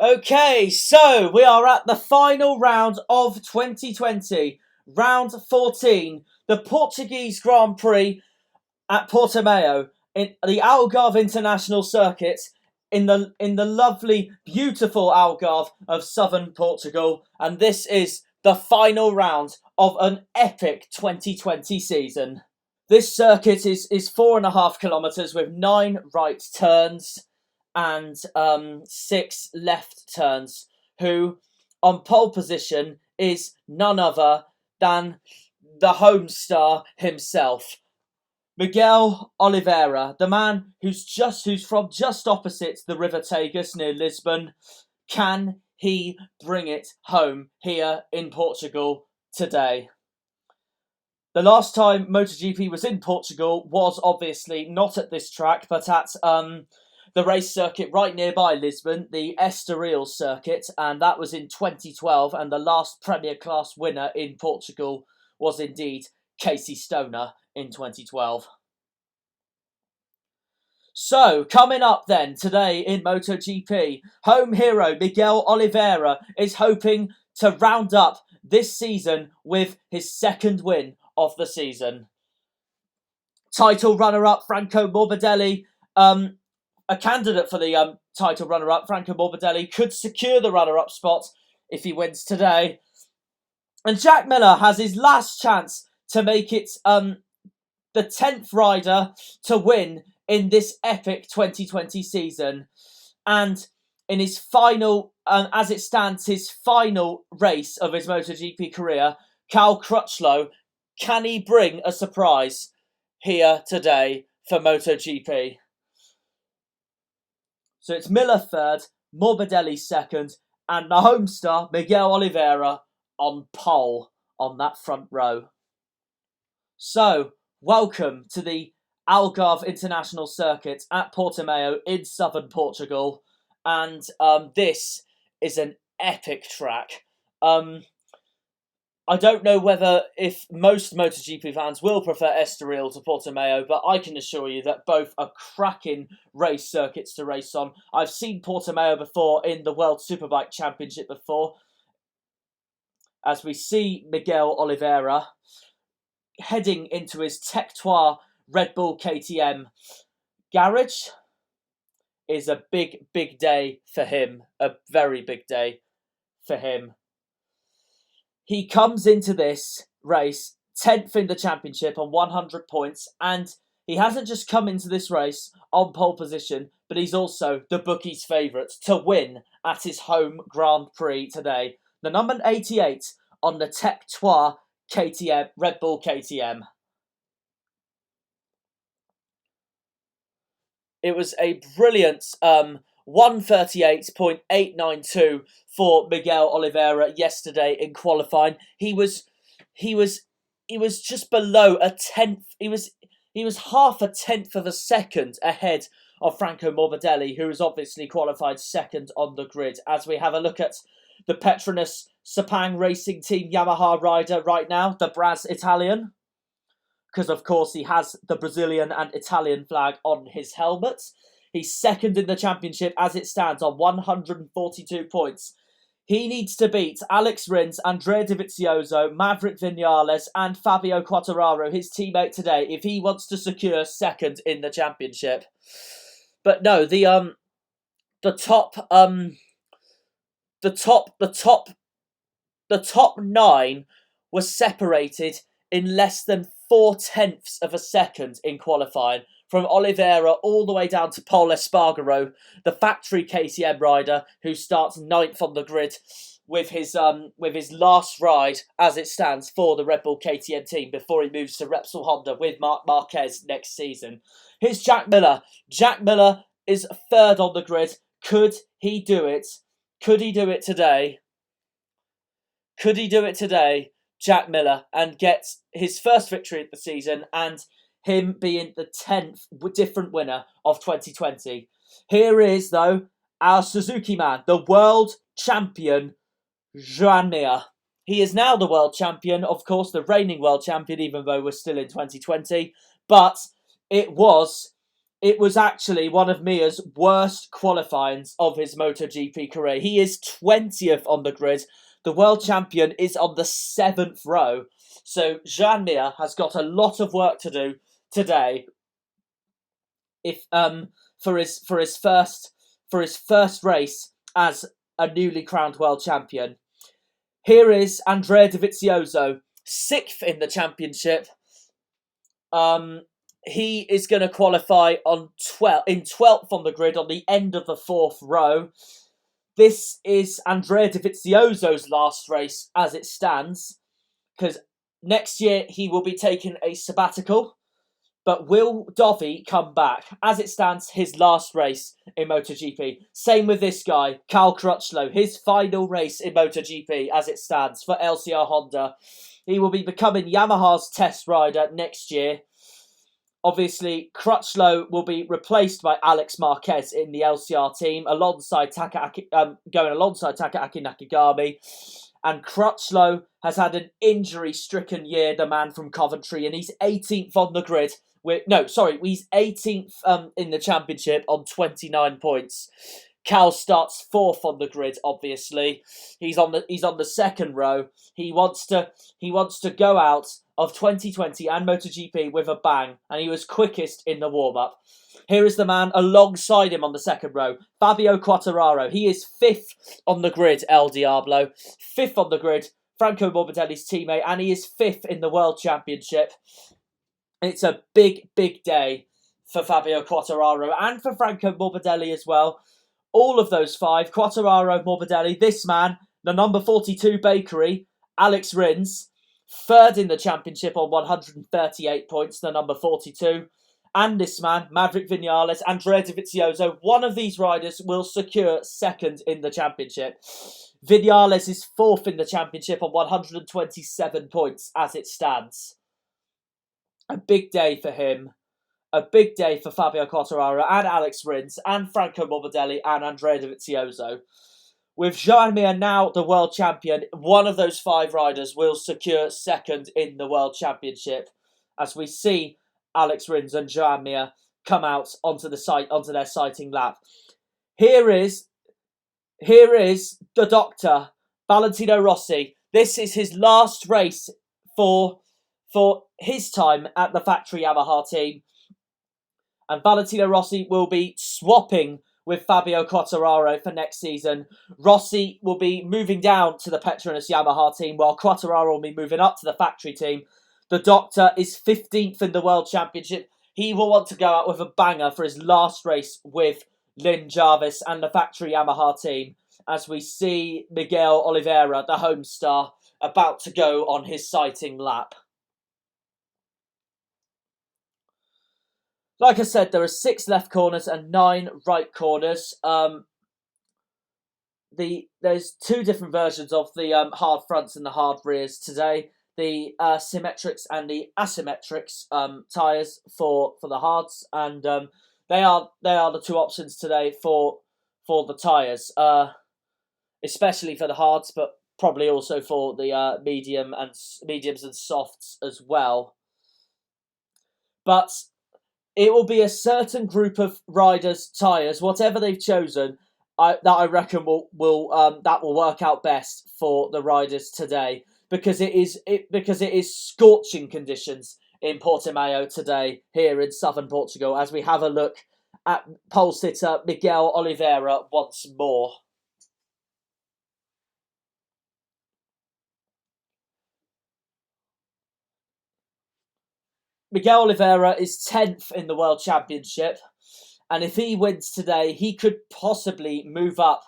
Okay, so we are at the final round of 2020, round 14, the Portuguese Grand Prix at Portimao in the Algarve International Circuit in the lovely, beautiful Algarve of Southern Portugal, and this is the final round of an epic 2020 season. This circuit is 4.5 kilometres with 9 right turns and 6 left turns, who on pole position is none other than the home star himself, Miguel Oliveira, the man who's from just opposite the River Tagus near Lisbon. Can he bring it home here in Portugal today? The last time MotoGP was in Portugal was obviously not at this track, but at the race circuit right nearby Lisbon, the Estoril circuit, and that was in 2012. And the last Premier Class winner in Portugal was indeed Casey Stoner in 2012. So, coming up then today in MotoGP, home hero Miguel Oliveira is hoping to round up this season with his second win of the season. Title runner-up Franco Morbidelli, a candidate for the title runner-up, Franco Morbidelli, could secure the runner-up spot if he wins today. And Jack Miller has his last chance to make it the 10th rider to win in this epic 2020 season. And in his final, as it stands, his final race of his MotoGP career, Cal Crutchlow, can he bring a surprise here today for MotoGP? So it's Miller third, Morbidelli second, and the home star, Miguel Oliveira, on pole on that front row. So, welcome to the Algarve International Circuit at Portimao in southern Portugal. And this is an epic track. I don't know if most MotoGP fans will prefer Estoril to Portimao, but I can assure you that both are cracking race circuits to race on. I've seen Portimao before in the World Superbike Championship before, as we see Miguel Oliveira heading into his Tectoire Red Bull KTM garage. Is a big, big day for him. A very big day for him. He comes into this race 10th in the championship on 100 points, and he hasn't just come into this race on pole position, but he's also the bookies' favourite to win at his home Grand Prix today. The number 88 on the Tectoire KTM, Red Bull KTM. It was a brilliant 138.892 for Miguel Oliveira yesterday in qualifying. He was just below a tenth. He was half a tenth of a second ahead of Franco Morbidelli, who has obviously qualified second on the grid. As we have a look at the Petronas Sepang Racing Team Yamaha rider right now, the Braz Italian, because of course he has the Brazilian and Italian flag on his helmet. He's second in the championship as it stands on 142 points. He needs to beat Alex Rins, Andrea Dovizioso, Maverick Vinales and Fabio Quartararo, his teammate today, if he wants to secure second in the championship. But no, the top 9 was separated in less than 0.4 of a second in qualifying, from Oliveira all the way down to Paul Espargaro, the factory KTM rider who starts 9th on the grid with his last ride as it stands for the Red Bull KTM team before he moves to Repsol Honda with Marc Marquez next season. Here's Jack Miller. Jack Miller is third on the grid. Could he do it? Could he do it today? Could he do it today, Jack Miller, and get his first victory of the season and him being the 10th different winner of 2020? Here is, though, our Suzuki man, the world champion, Joan Mir. He is now the world champion, of course, the reigning world champion, even though we're still in 2020. But it was It was actually one of Mia's worst qualifyings of his MotoGP career. He is 20th on the grid. The world champion is on the 7th row. So Joan Mir has got a lot of work to do today if for his first race as a newly crowned world champion. Here is Andrea Dovizioso, 6th in the championship. He is going to qualify on 12th on the grid on the end of the 4th row. This is Andrea Dovizioso's last race as it stands, because next year he will be taking a sabbatical. But will Dovi come back? As it stands, his last race in MotoGP. Same with this guy, Cal Crutchlow. His final race in MotoGP as it stands for LCR Honda. He will be becoming Yamaha's test rider next year. Obviously, Crutchlow will be replaced by Alex Marquez in the LCR team, alongside going alongside Takaaki Nakagami. And Crutchlow has had an injury-stricken year, the man from Coventry, and he's 18th on the grid. He's 18th in the championship on 29 points. Cal starts 4th on the grid. Obviously, he's on the second row. He wants to go out of 2020 and MotoGP with a bang, and he was quickest in the warm-up. Here is the man alongside him on the second row, Fabio Quartararo. He is 5th on the grid, El Diablo. 5th on the grid, Franco Morbidelli's teammate, and he is 5th in the World Championship. It's a big, big day for Fabio Quartararo and for Franco Morbidelli as well. All of those 5, Quartararo, Morbidelli, this man, the number 42 bakery, Alex Rins, 3rd in the championship on 138 points, the number 42. And this man, Maverick Vinales, Andrea Dovizioso, one of these riders will secure 2nd in the championship. Vinales is 4th in the championship on 127 points as it stands. A big day for him. A big day for Fabio Quartararo and Alex Rins and Franco Morbidelli and Andrea Dovizioso. With Joan Mir now the world champion, one of those 5 riders will secure 2nd in the World Championship as we see Alex Rins and Joan Mir come out onto their sighting lap. Here is the doctor, Valentino Rossi. This is his last race for his time at the factory Yamaha team. And Valentino Rossi will be swapping with Fabio Quartararo for next season. Rossi will be moving down to the Petronas Yamaha team, while Quartararo will be moving up to the factory team. The Doctor is 15th in the World Championship. He will want to go out with a banger for his last race with Lynn Jarvis and the factory Yamaha team, as we see Miguel Oliveira, the home star, about to go on his sighting lap. Like I said, there are 6 left corners and 9 right corners. There's 2 different versions of the hard fronts and the hard rears today. The symmetrics and the asymmetrics tyres for the hards, and they are the 2 options today for the tyres, especially for the hards, but probably also for the mediums and softs as well. But it will be a certain group of riders' tyres, whatever they've chosen, that I reckon will work out best for the riders today, because it is scorching conditions in Portimao today here in Southern Portugal, as we have a look at pole sitter Miguel Oliveira once more. Miguel Oliveira is 10th in the World Championship, and if he wins today, he could possibly move up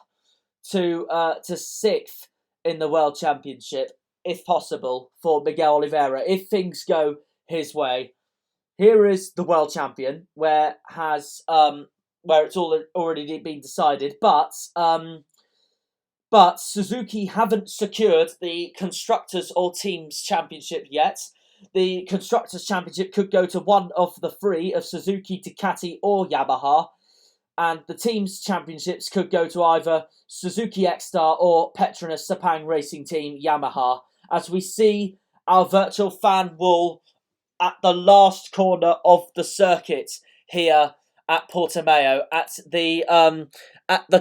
to 6th in the World Championship, if possible, for Miguel Oliveira, if things go his way. Here is the World Champion, where it's already been decided, but Suzuki haven't secured the Constructors or Teams Championship yet. The Constructors' Championship could go to one of the 3 of Suzuki, Ducati or Yamaha. And the Teams' Championships could go to either Suzuki X-Star or Petronas Sepang Racing Team Yamaha. As we see our virtual fan wall at the last corner of the circuit here at Portimao at the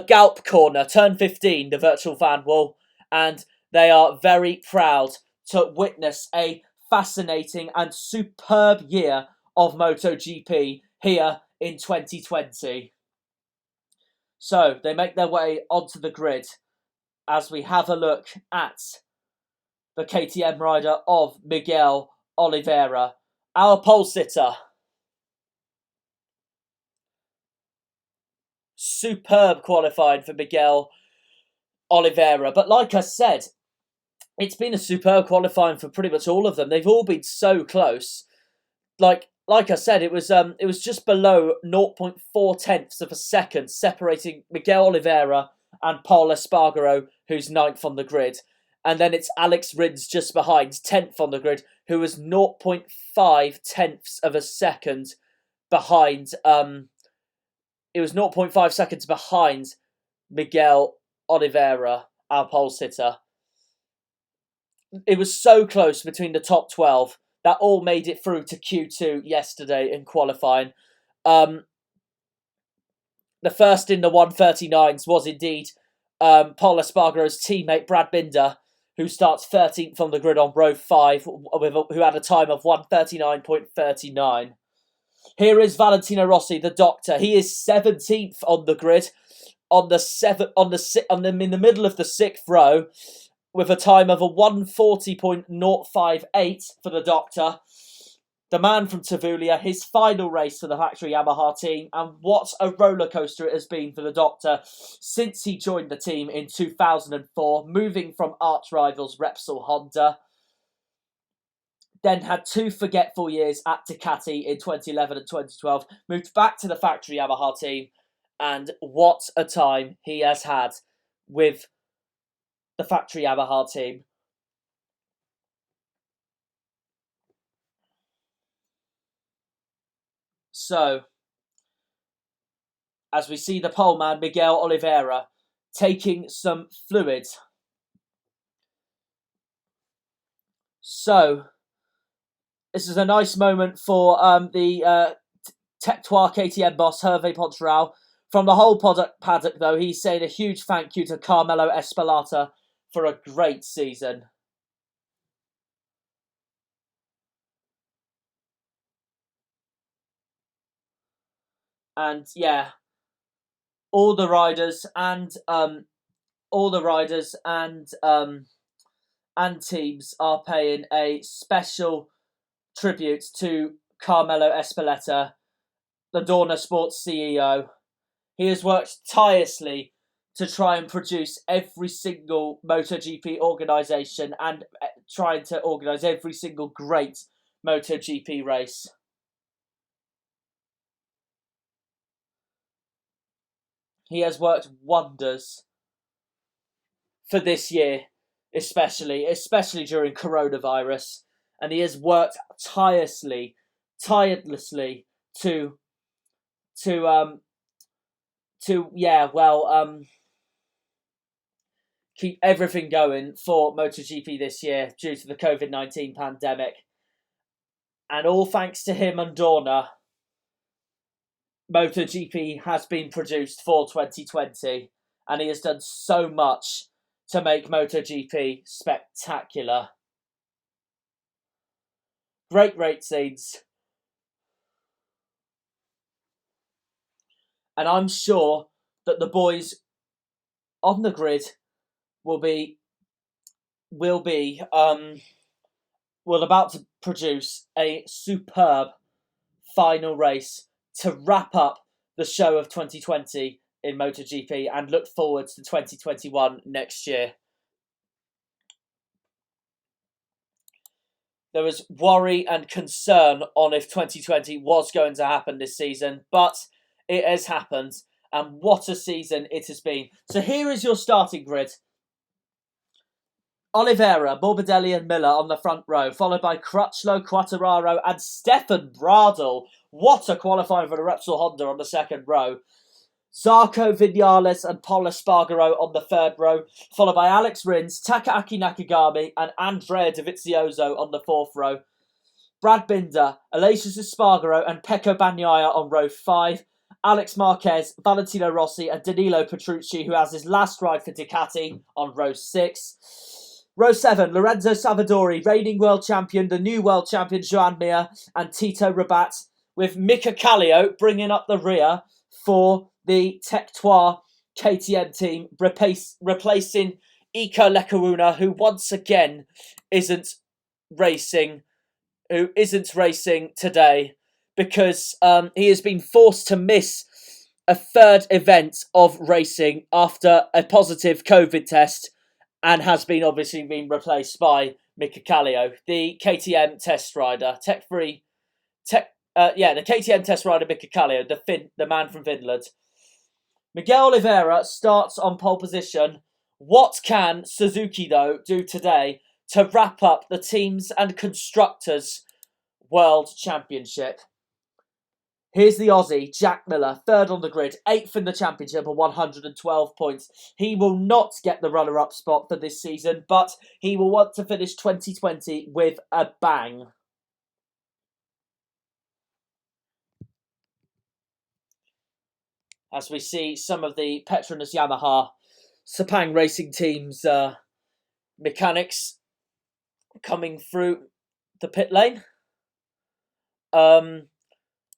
Galp corner, turn 15, the virtual fan wall, and they are very proud to witness a fascinating and superb year of MotoGP here in 2020. So they make their way onto the grid as we have a look at the KTM rider of Miguel Oliveira, our pole sitter. Superb qualifying for Miguel Oliveira. But like I said, it's been a superb qualifying for pretty much all of them. They've all been so close. Like I said, it was just below 0.4 tenths of a second separating Miguel Oliveira and Paul Espargaro, who's 9th on the grid. And then it's Alex Rins just behind, 10th on the grid, who was 0.5 tenths of a second behind. It was 0.5 seconds behind Miguel Oliveira, our pole sitter. It was so close between the top 12 that all made it through to Q2 yesterday in qualifying. The first in the 139s was indeed Paul Espargaro's teammate Brad Binder, who starts 13th on the grid on row 5, who had a time of 1:39.39. Here is Valentino Rossi, the doctor. He is 17th on the grid, in the middle of the 6th row, with a time of a 1:40.058 for the doctor. The man from Tavulia, his final race for the factory Yamaha team, and what a rollercoaster it has been for the doctor since he joined the team in 2004, moving from arch rivals Repsol Honda. Then had 2 forgetful years at Ducati in 2011 and 2012, moved back to the factory Yamaha team, and what a time he has had with the factory Yamaha team. So, as we see the pole man, Miguel Oliveira, taking some fluid. So, this is a nice moment for the Tectoir KTM boss, Hervé Poncharal. From the whole paddock, though, he's saying a huge thank you to Carmelo Espeleta for a great season. And yeah, all the riders and teams are paying a special tribute to Carmelo Espeleta, the Dorna Sports CEO. He has worked tirelessly to try and produce every single MotoGP organisation and trying to organise every single great MotoGP race. He has worked wonders for this year, especially during coronavirus, and he has worked tirelessly to keep everything going for MotoGP this year due to the COVID-19 pandemic. And all thanks to him and Dorna, MotoGP has been produced for 2020, and he has done so much to make MotoGP spectacular. Great scenes. And I'm sure that the boys on the grid will about to produce a superb final race to wrap up the show of 2020 in MotoGP and look forward to 2021 next year. There was worry and concern on if 2020 was going to happen this season, but it has happened, and what a season it has been. So here is your starting grid. Oliveira, Morbidelli and Miller on the front row, followed by Crutchlow, Quartararo and Stefan Bradl. What a qualifying for the Repsol Honda on the second row. Zarco, Vinales and Paul Espargaro on the third row, followed by Alex Rins, Takaaki Nakagami and Andrea Dovizioso on the fourth row. Brad Binder, Aleix Espargaro and Pecco Bagnaia on row 5. Alex Marquez, Valentino Rossi, and Danilo Petrucci, who has his last ride for Ducati on row 6. Row 7, Lorenzo Savadori, reigning world champion, the new world champion Joan Mir, and Tito Rabat, with Mika Kallio bringing up the rear for the Tectoir KTM team, replacing Iko Lekauna, who once again isn't racing today because he has been forced to miss a third event of racing after a positive COVID test, and has been replaced by Mika Kallio, the KTM test rider, the KTM test rider Mika Kallio, the man from Finland. Miguel Oliveira starts on pole position. What can Suzuki, though, do today to wrap up the teams and constructors World Championship? Here's the Aussie, Jack Miller, third on the grid, 8th in the championship on 112 points. He will not get the runner-up spot for this season, but he will want to finish 2020 with a bang. As we see some of the Petronas Yamaha Sepang Racing Team's mechanics coming through the pit lane.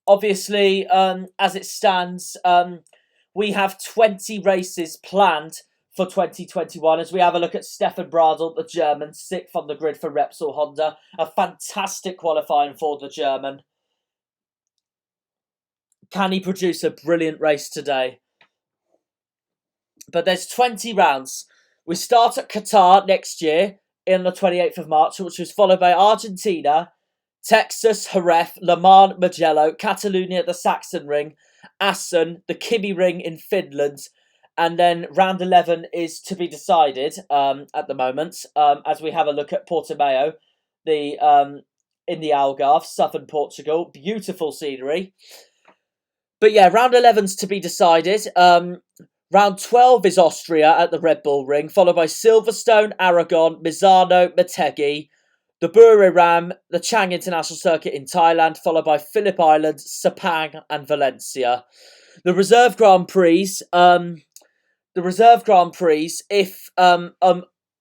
Obviously, as it stands, we have 20 races planned for 2021 as we have a look at Stefan Bradl, the German, 6th on the grid for Repsol Honda. A fantastic qualifying for the German. Can he produce a brilliant race today? But there's 20 rounds. We start at Qatar next year on the 28th of March, which was followed by Argentina, Texas, Jerez, Le Mans, Mugello, Catalonia, the Saxon Ring, Assen, the Kimi Ring in Finland, and then round 11 is to be decided at the moment, as we have a look at Portimao, in the Algarve, Southern Portugal. Beautiful scenery. But yeah, round 11's to be decided. Round 12 is Austria at the Red Bull Ring, followed by Silverstone, Aragon, Misano, Motegi, the Buriram, the Chang International Circuit in Thailand, followed by Phillip Island, Sepang, and Valencia. The reserve Grand Prix,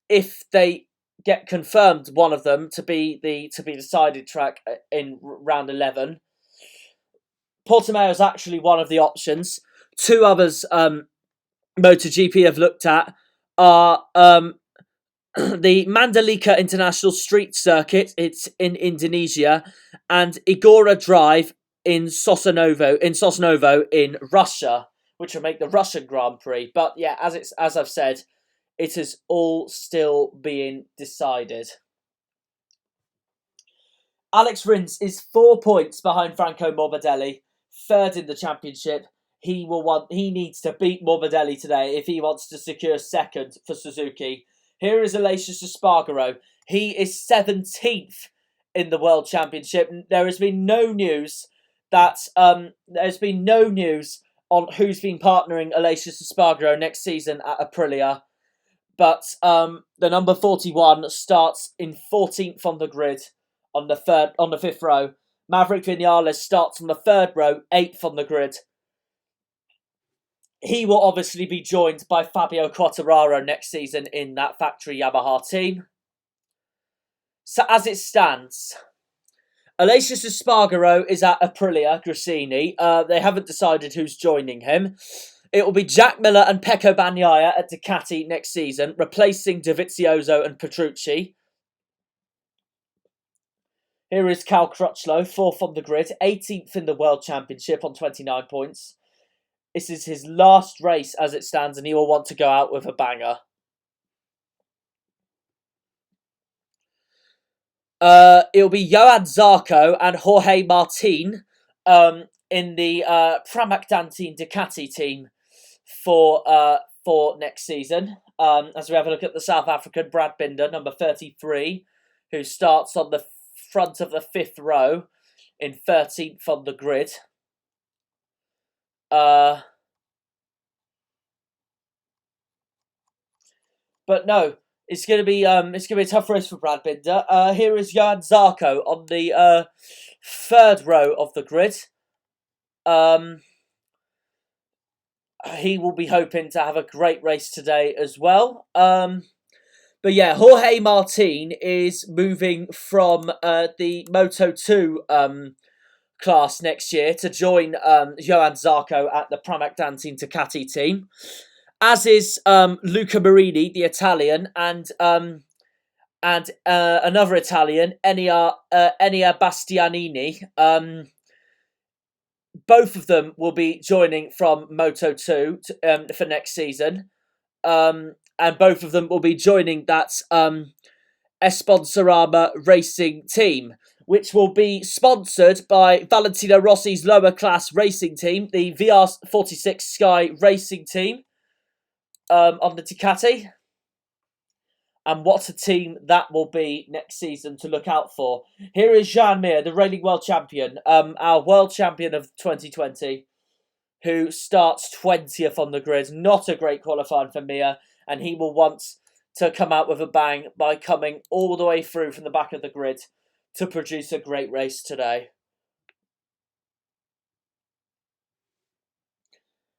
if they get confirmed, one of them to be decided track in round 11. Portimao is actually one of the options. Two others MotoGP have looked at are the Mandalika International Street Circuit, it's in Indonesia, and Igora Drive in Sosnovo in Russia, which will make the Russian Grand Prix. But yeah, as I've said, it is all still being decided. Alex Rins is 4 points behind Franco Morbidelli, third in the championship. He needs to beat Morbidelli today if he wants to secure second for Suzuki. Here is Aleix Espargaro. He is 17th in the World Championship. There has been no news on who's been partnering Aleix Espargaro next season at Aprilia. But the number 41 starts in 14th on the grid on the 5th row. Maverick Vinales starts on the 3rd row, 8th on the grid. He will obviously be joined by Fabio Quartararo next season in that factory Yamaha team. So as it stands, Aleix Espargaro is at Aprilia Gresini. They haven't decided who's joining him. It will be Jack Miller and Pecco Bagnaia at Ducati next season, replacing Dovizioso and Petrucci. Here is Cal Crutchlow, 4th on the grid, 18th in the World Championship on 29 points. This is his last race as it stands, and he will want to go out with a banger. It'll be Johan Zarco and Jorge Martin in the Pramac Dantin Ducati team for next season. As we have a look at the South African Brad Binder, number 33, who starts on the front of the 5th row in 13th on the grid. But no, it's gonna be a tough race for Brad Binder. Here is Johan Zarco on the 3rd row of the grid. he will be hoping to have a great race today as well. But yeah, Jorge Martin is moving from the Moto2 class next year to join Johan Zarco at the Pramac Team Ducati team, as is Luca Marini, the Italian, and another Italian, Enia Bastianini. Both of them will be joining from Moto2 for next season. And both of them will be joining that Esponsorama racing team, which will be sponsored by Valentino Rossi's lower class racing team, the VR46 Sky racing team on the Ducati. And what a team that will be next season to look out for. Here is Joan Mir, the reigning world champion, our world champion of 2020, who starts 20th on the grid. Not a great qualifying for Mir, and he will want to come out with a bang by coming all the way through from the back of the grid to produce a great race today.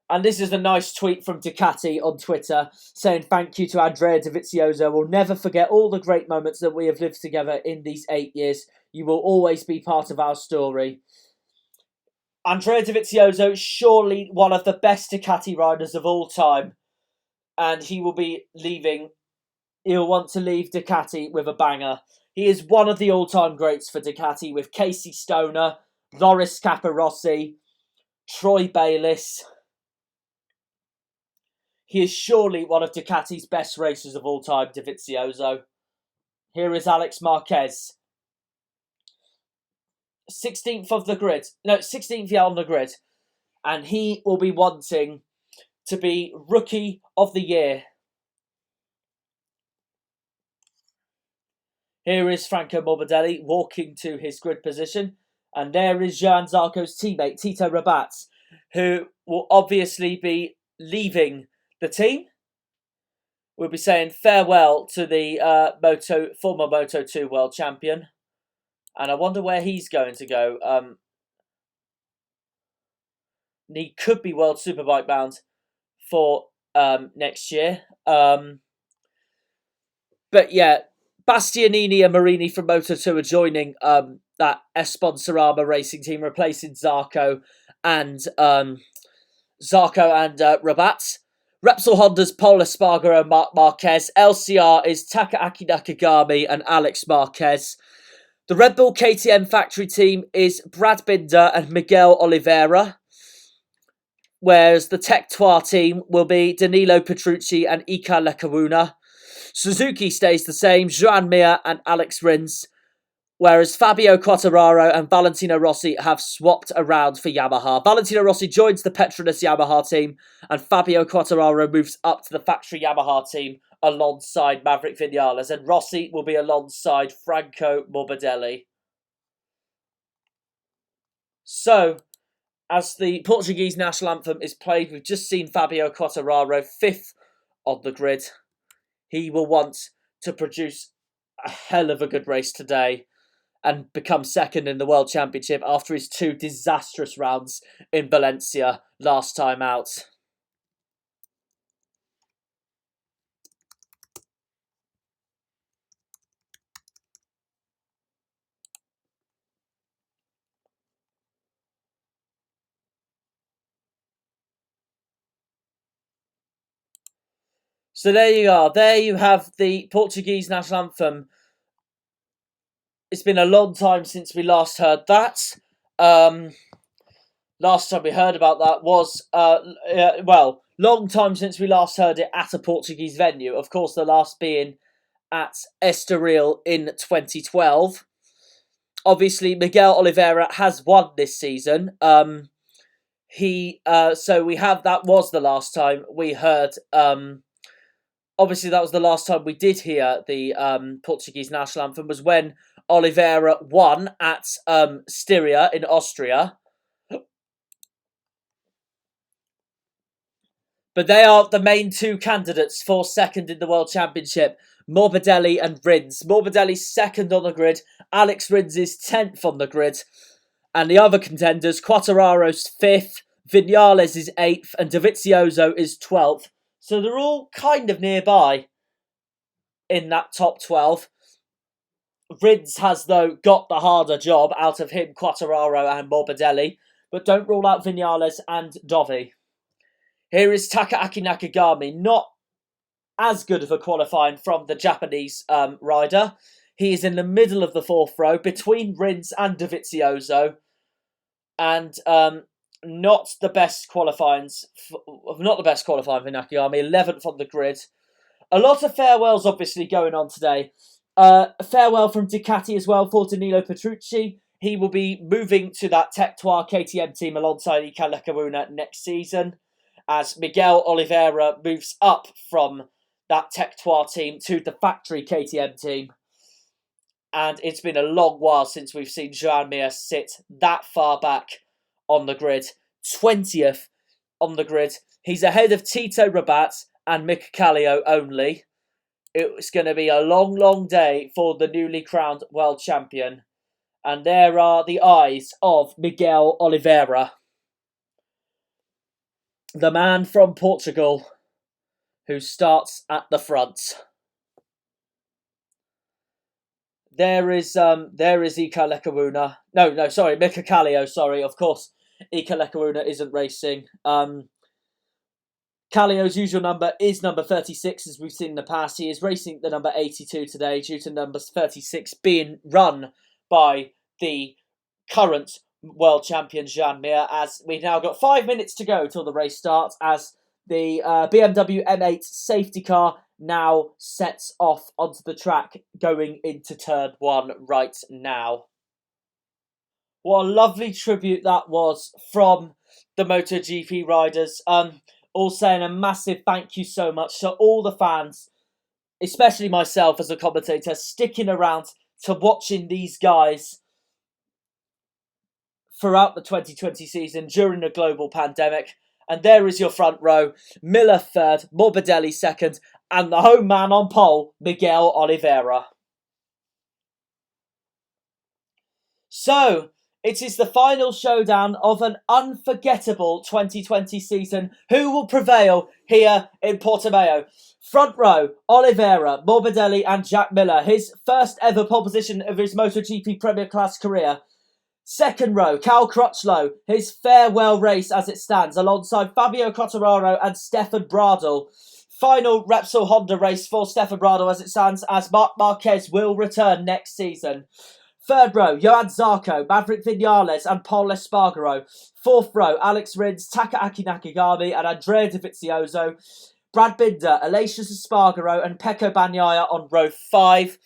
And this is a nice tweet from Ducati on Twitter saying thank you to Andrea Dovizioso. We'll never forget all the great moments that we have lived together in these 8 years. You will always be part of our story. Andrea Dovizioso, surely one of the best Ducati riders of all time. And he will be leaving. He'll want to leave Ducati with a banger. He is one of the all-time greats for Ducati with Casey Stoner, Loris Capirossi, Troy Bayliss. He is surely one of Ducati's best racers of all time, Dovizioso. Here is Alex Marquez. 16th of the grid. No, 16th on the grid. And he will be wanting to be Rookie of the Year. Here is Franco Morbidelli walking to his grid position. And there is Johan Zarco's teammate, Tito Rabat, who will obviously be leaving the team. We'll be saying farewell to the former Moto2 world champion. And I wonder where he's going to go. He could be World Superbike bound for next year. But yeah, Bastianini and Marini from Moto2 are joining that Esponsorama racing team, replacing Zarco and Rabat. Repsol Honda's Paul Espargaro and Marc Marquez. LCR is Takaaki Nakagami and Alex Marquez. The Red Bull KTM factory team is Brad Binder and Miguel Oliveira. Whereas the Tech Trois team will be Danilo Petrucci and Ika Lekawuna. Suzuki stays the same, Joan Mir and Alex Rins. Whereas Fabio Quartararo and Valentino Rossi have swapped around for Yamaha. Valentino Rossi joins the Petronas Yamaha team, and Fabio Quartararo moves up to the factory Yamaha team alongside Maverick Vinales, and Rossi will be alongside Franco Morbidelli. So, as the Portuguese national anthem is played, we've just seen Fabio Quartararo 5th on the grid. He will want to produce a hell of a good race today and become 2nd in the World Championship after his 2 disastrous rounds in Valencia last time out. So there you are. There you have the Portuguese national anthem. It's been a long time since we last heard that. Last time we heard about that was, long time since we last heard it at a Portuguese venue. Of course, the last being at Estoril in 2012. Obviously, Miguel Oliveira has won this season. So we have, that was the last time we heard, obviously that was the last time we did hear the Portuguese national anthem, was when Oliveira won at Styria in Austria. But they are the main 2 candidates for 2nd in the World Championship, Morbidelli and Rins. Morbidelli's 2nd on the grid, Alex Rins is 10th on the grid. And the other contenders, Quartararo's 5th, Vinales is 8th, and Dovizioso is 12th. So they're all kind of nearby in that top 12. Rins has, though, got the harder job out of him, Quartararo and Morbidelli, but don't rule out Vinales and Dovi. Here is Takaaki Nakagami, not as good of a qualifying from the Japanese rider. He is in the middle of the 4th row, between Rins and Dovizioso, and not the best qualifying for Nakagami, 11th on the grid. A lot of farewells obviously going on today. A farewell from Ducati as well for Danilo Petrucci. He will be moving to that Tech Trois KTM team alongside Iker Lecuona next season, as Miguel Oliveira moves up from that Tech Trois team to the factory KTM team. And it's been a long while since we've seen Joan Mir sit that far back on the grid. 20th on the grid. He's ahead of Tito Rabat and Mick Kallio only. It's going to be a long, long day for the newly crowned world champion. And there are the eyes of Miguel Oliveira, the man from Portugal who starts at the front. There is Iker Lecuona. Mick Kallio, sorry, of course. Iker Lecuona isn't racing. Kallio's usual number is number 36, as we've seen in the past. He is racing the number 82 today, due to number 36 being run by the current world champion, Joan Mir, as we've now got 5 minutes to go till the race starts, as the BMW M8 safety car now sets off onto the track, going into turn 1 right now. What a lovely tribute that was from the MotoGP riders. All saying a massive thank you so much to all the fans, especially myself as a commentator, sticking around to watching these guys throughout the 2020 season during the global pandemic. And there is your front row. Miller 3rd, Morbidelli 2nd, and the home man on pole, Miguel Oliveira. So, it is the final showdown of an unforgettable 2020 season. Who will prevail here in Portimao? Front row, Oliveira, Morbidelli and Jack Miller. His first ever pole position of his MotoGP Premier Class career. Second row, Cal Crutchlow. His farewell race as it stands, alongside Fabio Quartararo and Stefan Bradl. Final Repsol Honda race for Stefan Bradl as it stands, as Marc Marquez will return next season. Third row, Johan Zarco, Maverick Vinales and Pol Espargaro. Fourth row, Alex Rins, Takaaki Nakagami and Andrea Dovizioso. Brad Binder, Aleix Espargaro and Pecco Bagnaia on row 5.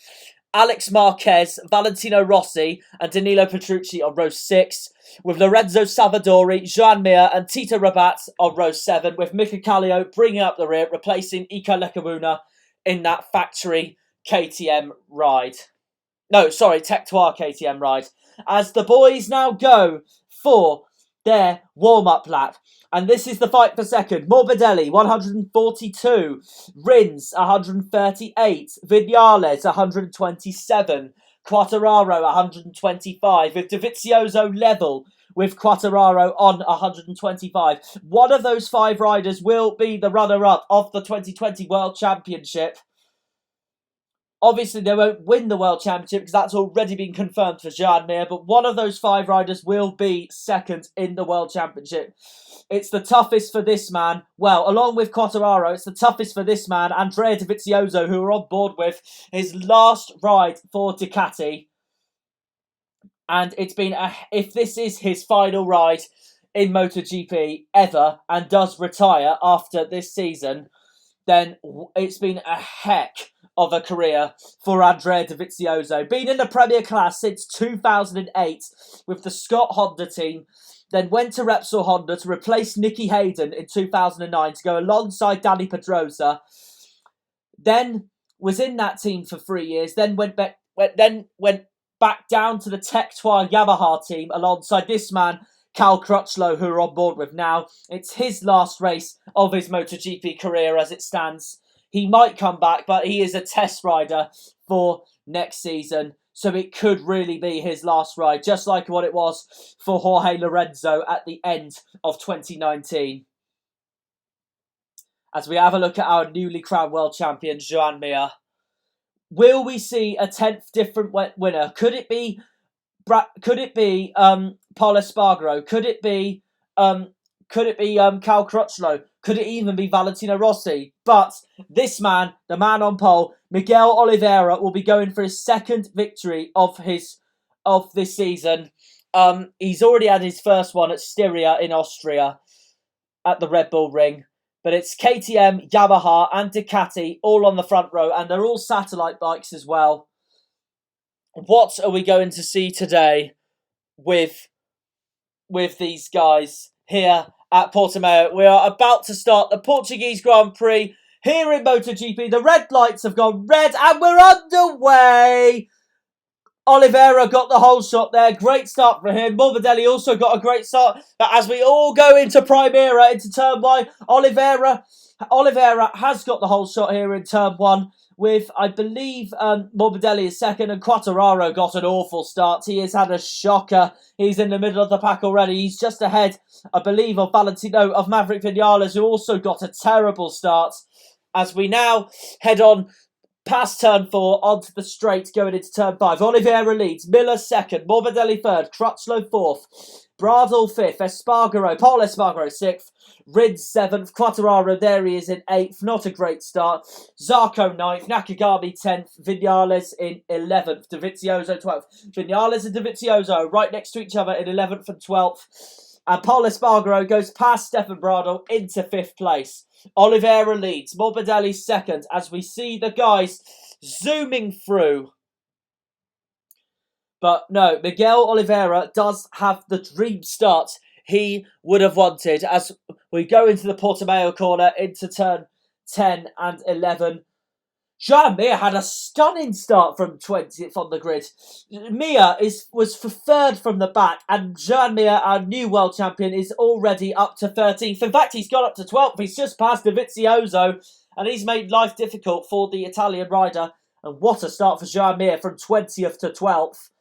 Alex Marquez, Valentino Rossi and Danilo Petrucci on row 6. With Lorenzo Savadori, Joan Mir and Tito Rabat on row 7. With Mick Kallio bringing up the rear, replacing Iker Lecuona in that factory KTM ride. Tech Trois KTM ride. As the boys now go for their warm-up lap. And this is the fight for second. Morbidelli, 142. Rins, 138. Vinales, 127. Quartararo, 125. With Dovizioso level with Quartararo on 125. One of those 5 riders will be the runner-up of the 2020 World Championship. Obviously, they won't win the World Championship because that's already been confirmed for Joan Mir, but one of those 5 riders will be second in the World Championship. It's the toughest for this man. Well, along with Quartararo, it's the toughest for this man, Andrea Dovizioso, who are on board with his last ride for Ducati. And it's been, if this is his final ride in MotoGP ever and does retire after this season, then it's been a heck of a career for Andrea Dovizioso. Been in the Premier Class since 2008 with the Scott Honda team, then went to Repsol Honda to replace Nicky Hayden in 2009 to go alongside Danny Pedrosa. Then was in that team for 3 years, then went back down to the Tech Trois Yamaha team alongside this man, Cal Crutchlow, who are on board with now. It's his last race of his MotoGP career as it stands. He might come back, but he is a test rider for next season. So it could really be his last ride, just like what it was for Jorge Lorenzo at the end of 2019. As we have a look at our newly crowned world champion, Joan Mir. Will we see a 10th different winner? Could it be Paul Espargaro? Could it be Cal Crutchlow? Could it even be Valentino Rossi? But this man, the man on pole, Miguel Oliveira, will be going for his second victory of this season. He's already had his first one at Styria in Austria at the Red Bull Ring. But it's KTM, Yamaha and Ducati all on the front row, and they're all satellite bikes as well. What are we going to see today with these guys here at Portimao? We are about to start the Portuguese Grand Prix here in MotoGP. The red lights have gone red and we're underway. Oliveira got the whole shot there. Great start for him. Morbidelli also got a great start. But as we all go into Primera, into turn 1, Oliveira has got the whole shot here in turn 1 with, I believe, Morbidelli is second and Quartararo got an awful start. He has had a shocker. He's in the middle of the pack already. He's just ahead, I believe, of Maverick Vinales, who also got a terrible start. As we now head on past turn 4, onto the straight, going into turn 5. Oliveira leads, Miller second, Morbidelli third, Crutchlow fourth, Bradl fifth, Paul Espargaro sixth, Rins seventh, Quartararo, there he is in 8th, not a great start, Zarco 9th, Nakagami 10th, Vinales in 11th, Dovizioso 12th. Vinales and Dovizioso right next to each other in 11th and 12th. And Paul Espargaro goes past Stefan Bradl into 5th place. Oliveira leads, Morbidelli second, as we see the guys zooming through. But no, Miguel Oliveira does have the dream start he would have wanted as we go into the Portimao corner into turn 10 and 11. Joan Mir had a stunning start from 20th on the grid. Mir was for third from the back, and Joan Mir, our new world champion, is already up to 13th. In fact, he's got up to 12th. He's just past Dovizioso, and he's made life difficult for the Italian rider. And what a start for Joan Mir from 20th to 12th.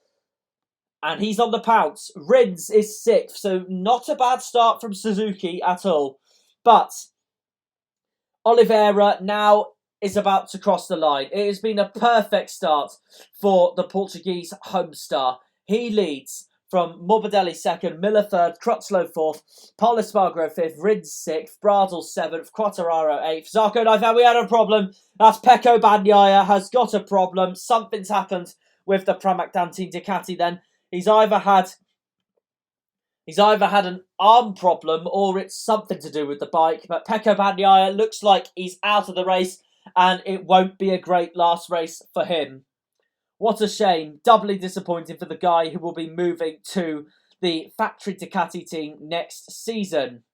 And he's on the pounce. Rins is 6th, so not a bad start from Suzuki at all. But Oliveira now is about to cross the line. It has been a perfect start for the Portuguese home star. He leads from Morbidelli second, Miller third, Crutchlow fourth, Paul Espargaro fifth, Rins sixth, Bradl seventh, Quartararo eighth. Zarco 9th, we had a problem. That's Pecco Bagnaia has got a problem. Something's happened with the Pramac Team Ducati then. He's either had an arm problem or it's something to do with the bike. But Pecco Bagnaia looks like he's out of the race, and it won't be a great last race for him. What a shame. Doubly disappointing for the guy who will be moving to the factory Ducati team next season.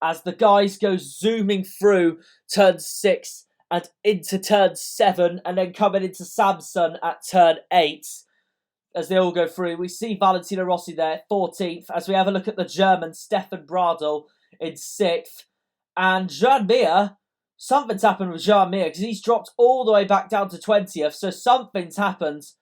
As the guys go zooming through turn 6 and into turn 7 and then coming into Samson at turn 8. As they all go through, we see Valentino Rossi there, 14th. As we have a look at the German Stefan Bradl in 6th. And Joan Mir, something's happened with Joan Mir because he's dropped all the way back down to 20th. So something's happened.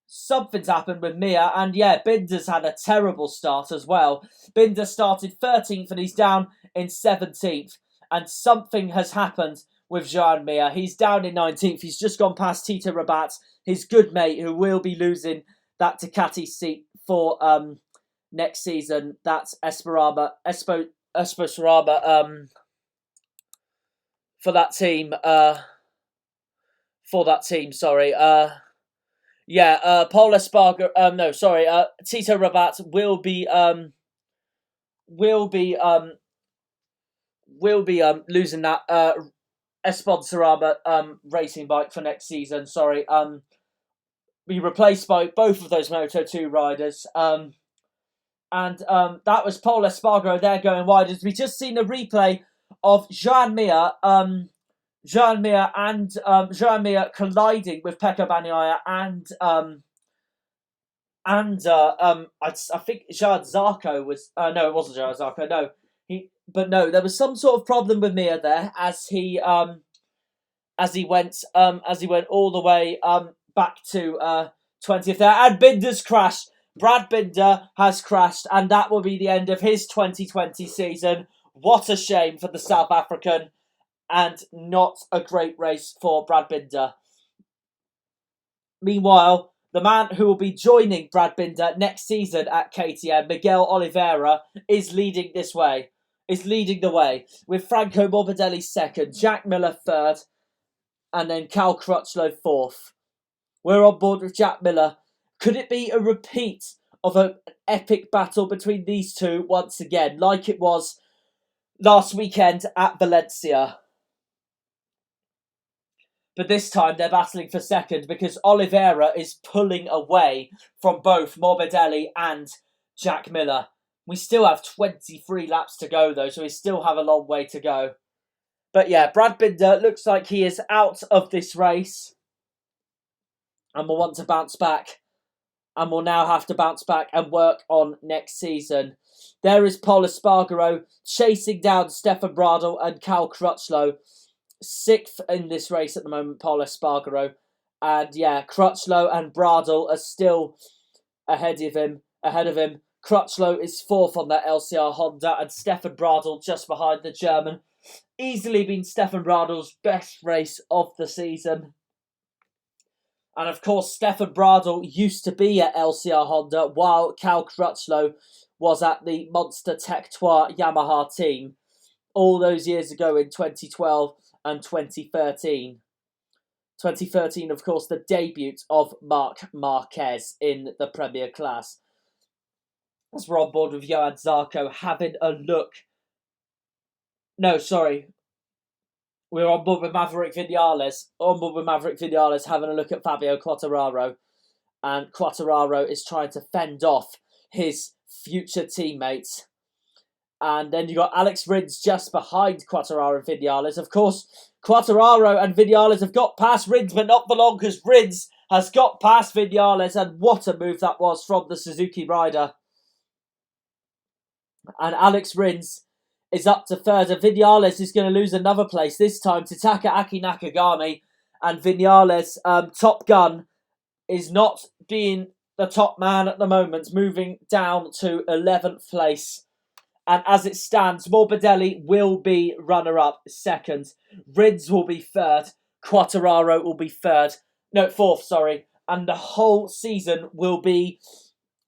Something's happened with Mir. And yeah, Binder's had a terrible start as well. Binder started 13th and he's down in 17th. And something has happened with Joan Mir. He's down in 19th. He's just gone past Tito Rabat, his good mate, who will be losing that Ducati seat for next season. That's Esposaraba, for that team. Sorry. Paul Espargaro. Tito Rabat will be losing that Esposaraba racing bike for next season. Sorry. Be replaced by both of those Moto2 riders. And that was Paul Espargaro there going wide. As we just seen a replay of Joan Mir colliding with Pecco Bagnaia I think Joan Zarco was no, it wasn't Joan Zarco. No, there was some sort of problem with Mir there as he as he went all the way back to 20th there. And Binder's crashed. Brad Binder has crashed, and that will be the end of his 2020 season. What a shame for the South African, and not a great race for Brad Binder. Meanwhile, the man who will be joining Brad Binder next season at KTM, Miguel Oliveira, is leading the way, with Franco Morbidelli second, Jack Miller third, and then Cal Crutchlow fourth. We're on board with Jack Miller. Could it be a repeat of an epic battle between these two once again, like it was last weekend at Valencia? But this time they're battling for second because Oliveira is pulling away from both Morbidelli and Jack Miller. We still have 23 laps to go though, so we still have a long way to go. But yeah, Brad Binder looks like he is out of this race and will want to bounce back. And will now have to bounce back and work on next season. There is Pol Espargaro chasing down Stefan Bradl and Cal Crutchlow. Sixth in this race at the moment, Pol Espargaro. And yeah, Crutchlow and Bradl are still ahead of him. Crutchlow is fourth on that LCR Honda, and Stefan Bradl just behind the German. Easily been Stefan Bradl's best race of the season. And of course, Stefan Bradl used to be at LCR Honda, while Cal Crutchlow was at the Monster Tectoir Yamaha team all those years ago in 2012 and 2013. 2013, of course, the debut of Marc Marquez in the Premier class. As we're on board with Johan Zarco having a look. No, sorry. We're on board with Maverick Vinales. Having a look at Fabio Quartararo. And Quartararo is trying to fend off his future teammates. And then you got Alex Rins just behind Quartararo and Vinales. Of course, Quartararo and Vinales have got past Rins, but not for long because Rins has got past Vinales. And what a move that was from the Suzuki rider. And Alex Rins is up to third, and Vinales is going to lose another place, this time to Takaaki Nakagami. And Vinales, Top Gun, is not being the top man at the moment, moving down to 11th place. And as it stands, Morbidelli will be runner-up second. Rins will be third. Quartararo will be fourth, sorry. And the whole season will be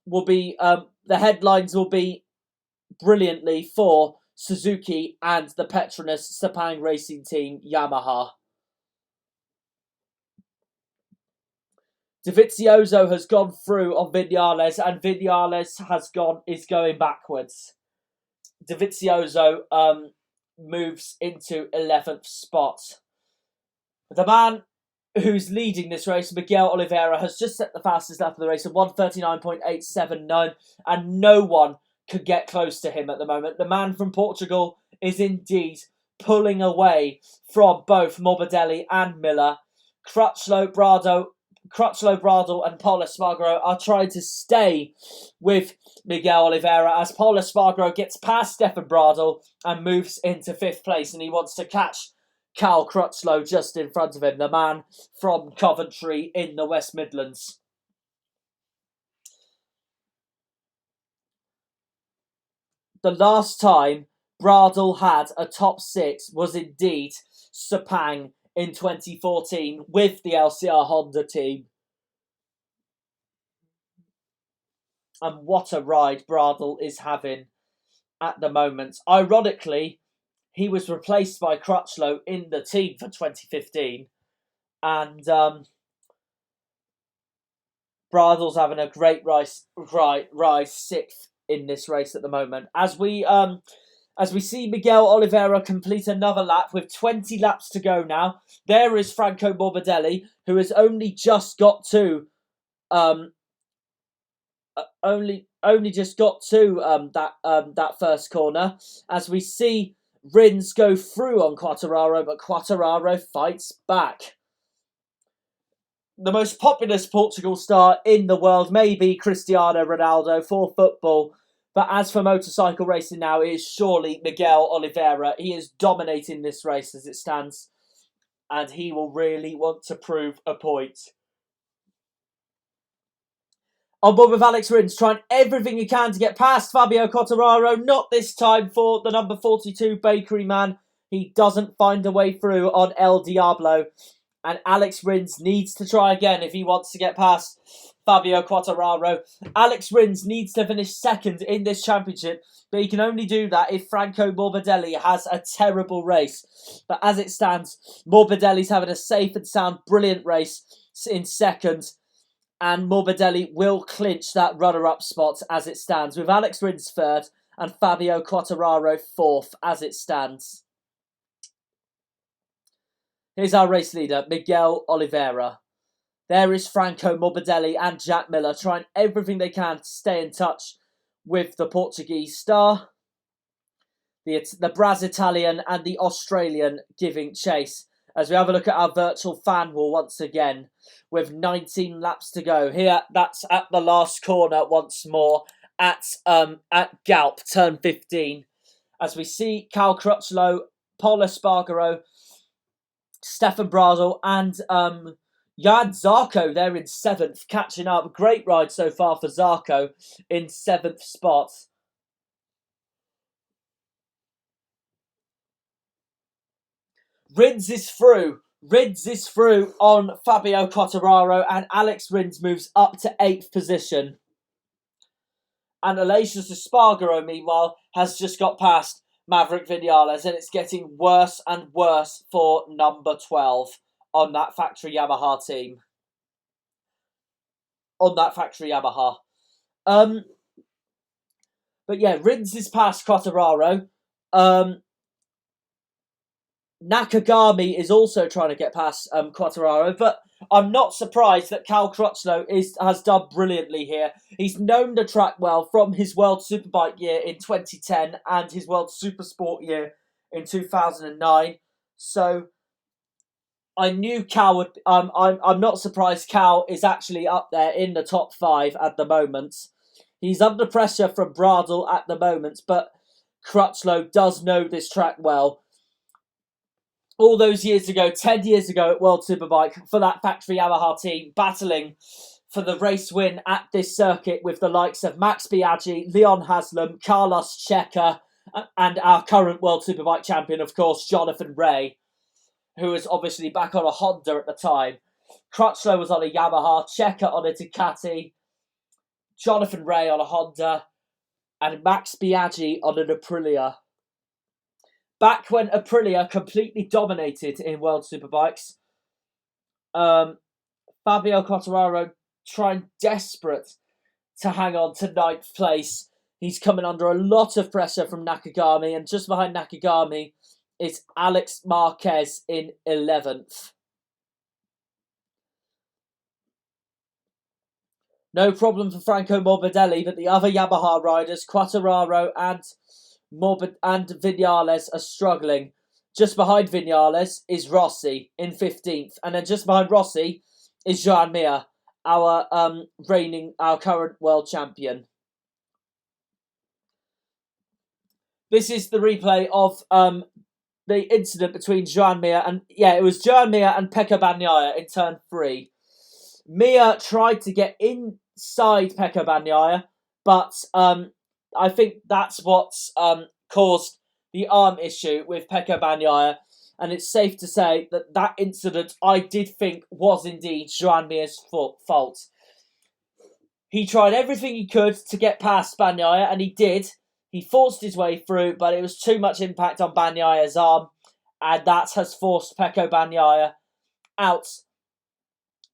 the headlines will be brilliantly for Suzuki and the Petronas Sepang Racing Team Yamaha. Dovizioso has gone through on Vinales, and Vinales is going backwards. Dovizioso moves into 11th spot. The man who's leading this race, Miguel Oliveira, has just set the fastest lap of the race of 1:39.879, and no one could get close to him at the moment. The man from Portugal is indeed pulling away from both Morbidelli and Miller. Crutchlow, Bradl and Pol Espargaro are trying to stay with Miguel Oliveira as Pol Espargaro gets past Stefan Bradl and moves into 5th place, and he wants to catch Cal Crutchlow just in front of him, the man from Coventry in the West Midlands. The last time Bradl had a top 6 was indeed Sepang in 2014 with the LCR Honda team. And what a ride Bradl is having at the moment. Ironically, he was replaced by Crutchlow in the team for 2015. And Bradl's having a great rise 6th in this race at the moment. As we see Miguel Oliveira complete another lap with 20 laps to go now. There is Franco Morbidelli, who has only just got to that first corner. As we see Rins go through on Quartararo, but Quartararo fights back. The most populous Portugal star in the world may be Cristiano Ronaldo for football. But as for motorcycle racing now, it is surely Miguel Oliveira. He is dominating this race as it stands. and he will really want to prove a point. On board with Alex Rins, trying everything he can to get past Fabio Quartararo. Not this time for the number 42 bakery man. He doesn't find a way through on El Diablo. And Alex Rins needs to try again if he wants to get past Fabio Quartararo. Alex Rins needs to finish second in this championship, but he can only do that if Franco Morbidelli has a terrible race. But as it stands, Morbidelli's having a safe and sound, brilliant race in second, and Morbidelli will clinch that runner-up spot as it stands, with Alex Rins third and Fabio Quartararo fourth as it stands. Here's our race leader, Miguel Oliveira. There is Franco Morbidelli and Jack Miller trying everything they can to stay in touch with the Portuguese star. The Brazilian and the Australian giving chase. As we have a look at our virtual fan wall once again, with 19 laps to go. Here, that's at the last corner once more at Galp, turn 15. As we see Cal Crutchlow, Paul Espargaro, Stefan Bradl and Jan Zarco there in 7th, catching up. Great ride so far for Zarco in 7th spot. Rins is through. Rins is through on Fabio Quartararo, and Alex Rins moves up to 8th position. And Aleix Espargaro, meanwhile, has just got past Maverick Vinales, and it's getting worse and worse for number 12 on that factory Yamaha team. But yeah, Rins is past Quartararo. Nakagami is also trying to get past Quartararo, but I'm not surprised that Cal Crutchlow has done brilliantly here. He's known the track well from his World Superbike year in 2010 and his World Supersport year in 2009. So I knew Cal would. I'm not surprised Cal is actually up there in the top 5 at the moment. He's under pressure from Bradl at the moment, but Crutchlow does know this track well. All those years ago, 10 years ago at World Superbike, for that factory Yamaha team, battling for the race win at this circuit with the likes of Max Biaggi, Leon Haslam, Carlos Checa, and our current World Superbike champion, of course, Jonathan Rea, who was obviously back on a Honda at the time. Crutchlow was on a Yamaha, Checa on a Ducati, Jonathan Rea on a Honda, and Max Biaggi on an Aprilia. Back when Aprilia completely dominated in World Superbikes, Fabio Quartararo trying desperate to hang on to 9th place. He's coming under a lot of pressure from Nakagami, and just behind Nakagami is Alex Marquez in 11th. No problem for Franco Morbidelli, but the other Yamaha riders, Quartararo and Vinales, are struggling. Just behind Vinales is Rossi in 15th, and then just behind Rossi is Joan Mir, our current world champion. This is the replay of the incident between Joan Mir and it was Joan Mir and Pecco Bagnaia in turn 3. Mir tried to get inside Pecco Bagnaia, but I think that's what's caused the arm issue with Pecco Bagnaia, and it's safe to say that incident, I did think, was indeed Joan Mir's fault. He tried everything he could to get past Bagnaia, and he did. He forced his way through, but it was too much impact on Bagnaia's arm, and that has forced Pecco Bagnaia out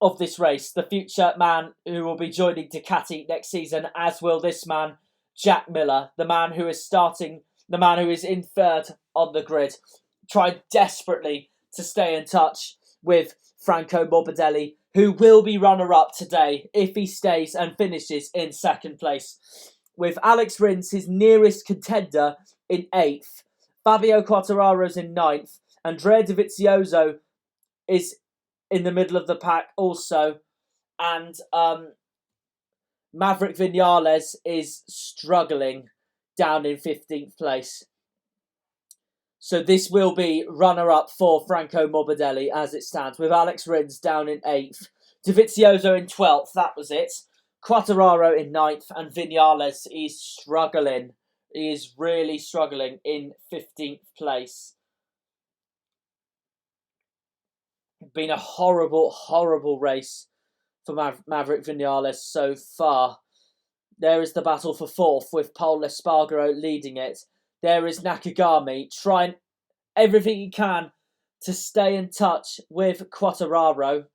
of this race. The future man who will be joining Ducati next season, as will this man, Jack Miller, the man who is in 3rd on the grid, tried desperately to stay in touch with Franco Morbidelli, who will be runner-up today if he stays and finishes in 2nd place. With Alex Rins, his nearest contender, in 8th. Fabio Quartararo's in 9th. Andrea Dovizioso is in the middle of the pack also. And Maverick Vinales is struggling down in 15th place. So this will be runner-up for Franco Morbidelli as it stands, with Alex Rins down in 8th, Dovizioso in 12th, that was it, Quartararo in 9th, and Vinales is struggling. He is really struggling in 15th place. Been a horrible, horrible race for Maverick Vinales so far. There is the battle for 4th with Pol Espargaro leading it. There is Nakagami trying everything he can to stay in touch with Quartararo.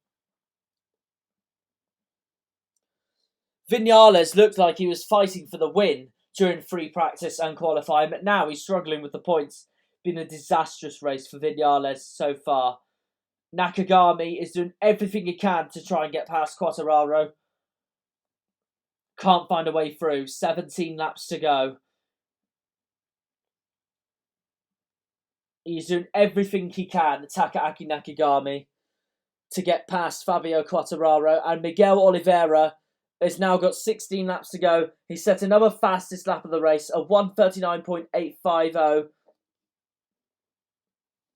Vinales looked like he was fighting for the win during free practice and qualifying, but now he's struggling with the points. Been a disastrous race for Vinales so far. Nakagami is doing everything he can to try and get past Quartararo. Can't find a way through. 17 laps to go. He's doing everything he can, Takaaki Nakagami, to get past Fabio Quartararo. And Miguel Oliveira has now got 16 laps to go. He set another fastest lap of the race, a 1:39.850.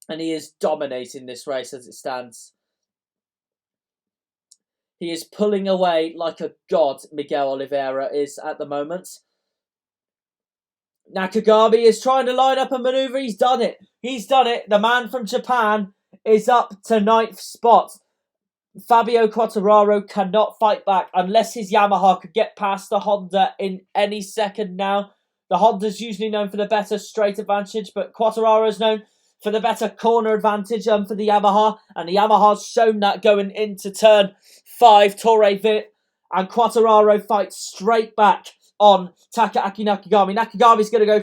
And he is dominating this race as it stands. He is pulling away like a god, Miguel Oliveira is at the moment. Nakagami is trying to line up a manoeuvre. He's done it. He's done it. The man from Japan is up to 9th spot. Fabio Quartararo cannot fight back unless his Yamaha could get past the Honda in any second now. The Honda's usually known for the better straight advantage, but Quartararo is known for the better corner advantage for the Yamaha, and the Yamaha's shown that going into turn 5, Torre Vit, and Quartararo fights straight back on Takaaki Nakagami. Nakagami's going to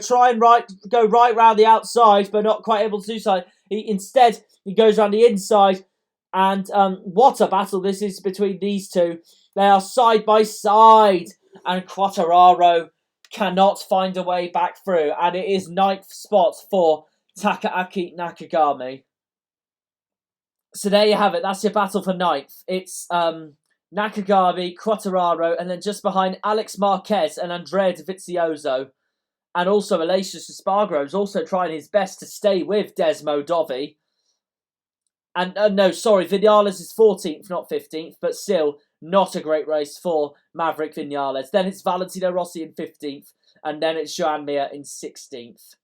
go right round the outside, but not quite able to do so. Instead, he goes around the inside, and what a battle this is between these two. They are side by side, and Quartararo cannot find a way back through, and it is 9th spot for Takaaki Nakagami. So there you have it. That's your battle for 9th. It's Nakagami, Quartararo, and then just behind Alex Marquez and Andrea Dovizioso. And also Aleix Espargaro is also trying his best to stay with Desmo Dovi. And Vinales is 14th, not 15th, but still not a great race for Maverick Vinales. Then it's Valentino Rossi in 15th, and then it's Joan Mir in 16th.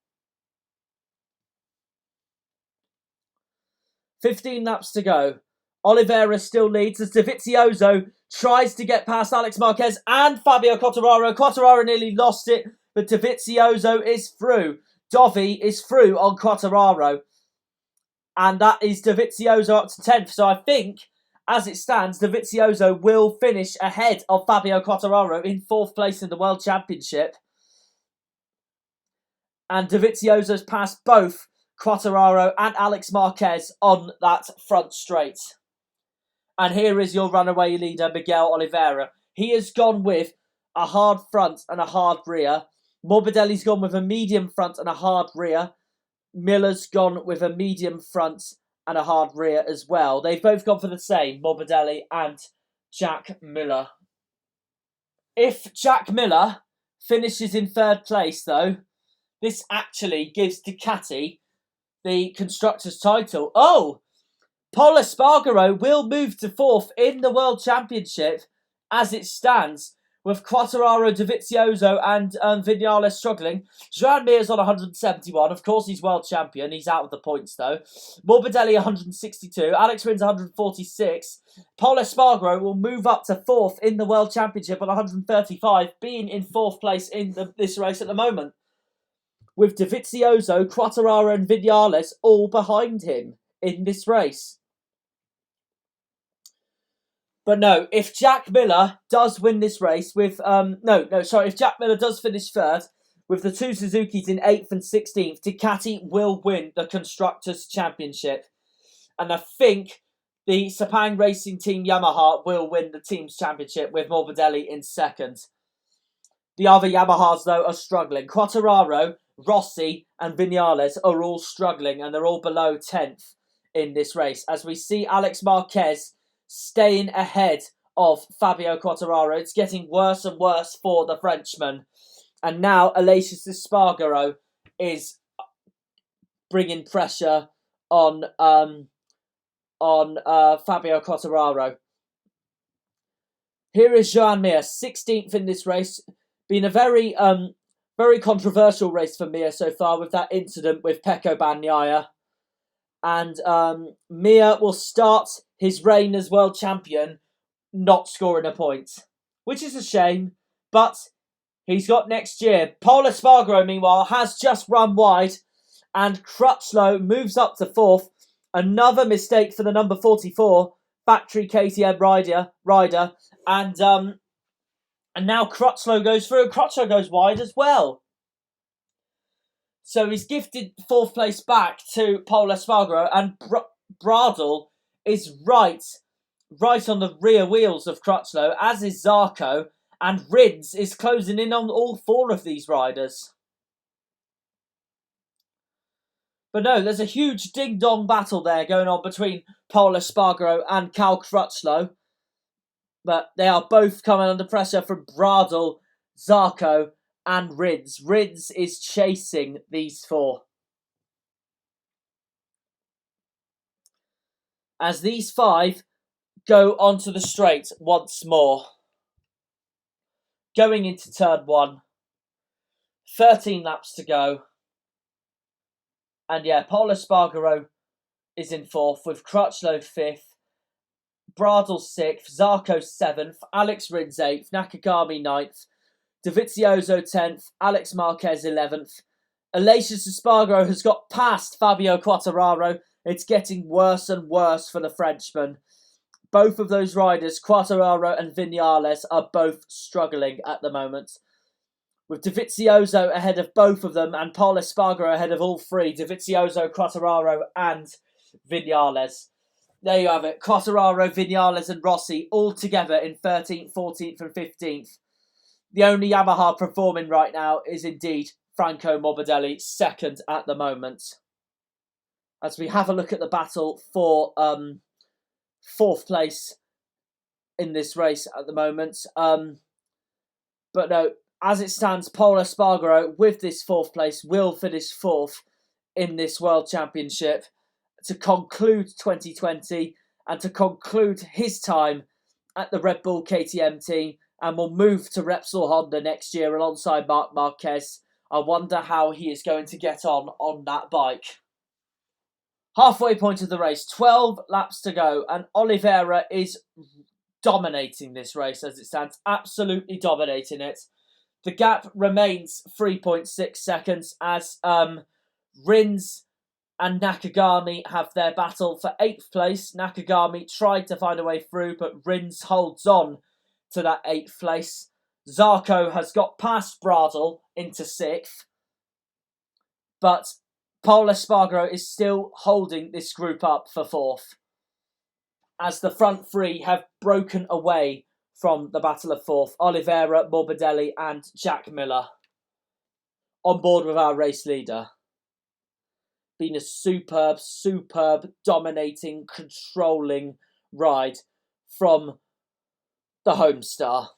15 laps to go. Oliveira still leads as Dovizioso tries to get past Alex Marquez and Fabio Quartararo. Quartararo nearly lost it, but Dovizioso is through. Dovi is through on Quartararo. And that is Dovizioso up to 10th. So I think, as it stands, Dovizioso will finish ahead of Fabio Quartararo in 4th place in the World Championship. And Dovizioso's passed both Quartararo and Alex Marquez on that front straight. And here is your runaway leader, Miguel Oliveira. He has gone with a hard front and a hard rear. Morbidelli's gone with a medium front and a hard rear. Miller's gone with a medium front and a hard rear as well. They've both gone for the same, Morbidelli and Jack Miller. If Jack Miller finishes in 3rd place, though, this actually gives Ducati the Constructors' title. Oh! Pol Espargaro will move to 4th in the World Championship as it stands, with Quartararo, Dovizioso and Vinales struggling. Joan Mir's on 171. Of course, he's world champion. He's out of the points, though. Morbidelli, 162. Alex Rins, 146. Pol Espargaro will move up to 4th in the World Championship on 135, being in 4th place in this race at the moment, with Dovizioso, Quartararo and Vinales all behind him in this race. But no, if Jack Miller does win this race with... if Jack Miller does finish 3rd, with the two Suzukis in 8th and 16th, Ducati will win the Constructors' Championship. And I think the Sepang Racing Team Yamaha will win the Team's Championship with Morbidelli in 2nd. The other Yamahas, though, are struggling. Quartararo, Rossi and Vinales are all struggling, and they're all below 10th in this race. As we see Alex Marquez staying ahead of Fabio Quartararo. It's getting worse and worse for the Frenchman. And now Aleix Espargaro is bringing pressure on Fabio Quartararo. Here is Joan Mir, 16th in this race. Been a very controversial race for Mir so far with that incident with Pecco Bagnaia. And Mir will start his reign as world champion not scoring a point, which is a shame, but he's got next year. Pol Espargaro, meanwhile, has just run wide, and Crutchlow moves up to 4th. Another mistake for the number 44 factory KTM rider, and now Crutchlow goes through. Crutchlow goes wide as well. So he's gifted 4th place back to Pol Espargaro, and Bradl is right on the rear wheels of Crutchlow, as is Zarco, and Rins is closing in on all 4 of these riders. But no, there's a huge ding-dong battle there going on between Pol Espargaro and Cal Crutchlow. But they are both coming under pressure from Bradl, Zarco, and Rins. Rins is chasing these 4. As these 5 go onto the straight once more. Going into turn 1. 13 laps to go. And yeah, Pol Espargaro is in 4th with Crutchlow 5th, Bradl 6th, Zarco 7th, Alex Rins 8th, Nakagami 9th, Dovizioso 10th, Alex Marquez 11th. Aleix Espargaro has got past Fabio Quartararo. It's getting worse and worse for the Frenchman. Both of those riders, Quartararo and Viñales, are both struggling at the moment. With Dovizioso ahead of both of them and Pol Espargaro ahead of all 3, Dovizioso, Quartararo and Viñales. There you have it, Quartararo, Viñales and Rossi all together in 13th, 14th and 15th. The only Yamaha performing right now is indeed Franco Morbidelli, 2nd at the moment. As we have a look at the battle for 4th place in this race at the moment. But no, as it stands, Pol Espargaro, with this 4th place, will finish 4th in this World Championship to conclude 2020 and to conclude his time at the Red Bull KTM team, and will move to Repsol Honda next year alongside Marc Marquez. I wonder how he is going to get on that bike. Halfway point of the race, 12 laps to go, and Oliveira is dominating this race as it stands, absolutely dominating it. The gap remains 3.6 seconds as Rins and Nakagami have their battle for 8th place. Nakagami tried to find a way through, but Rins holds on to that 8th place. Zarco has got past Bradl into 6th, but Pol Espargaro is still holding this group up for 4th, as the front 3 have broken away from the battle of 4th. Oliveira, Morbidelli and Jack Miller on board with our race leader. Been a superb, dominating, controlling ride from the home star.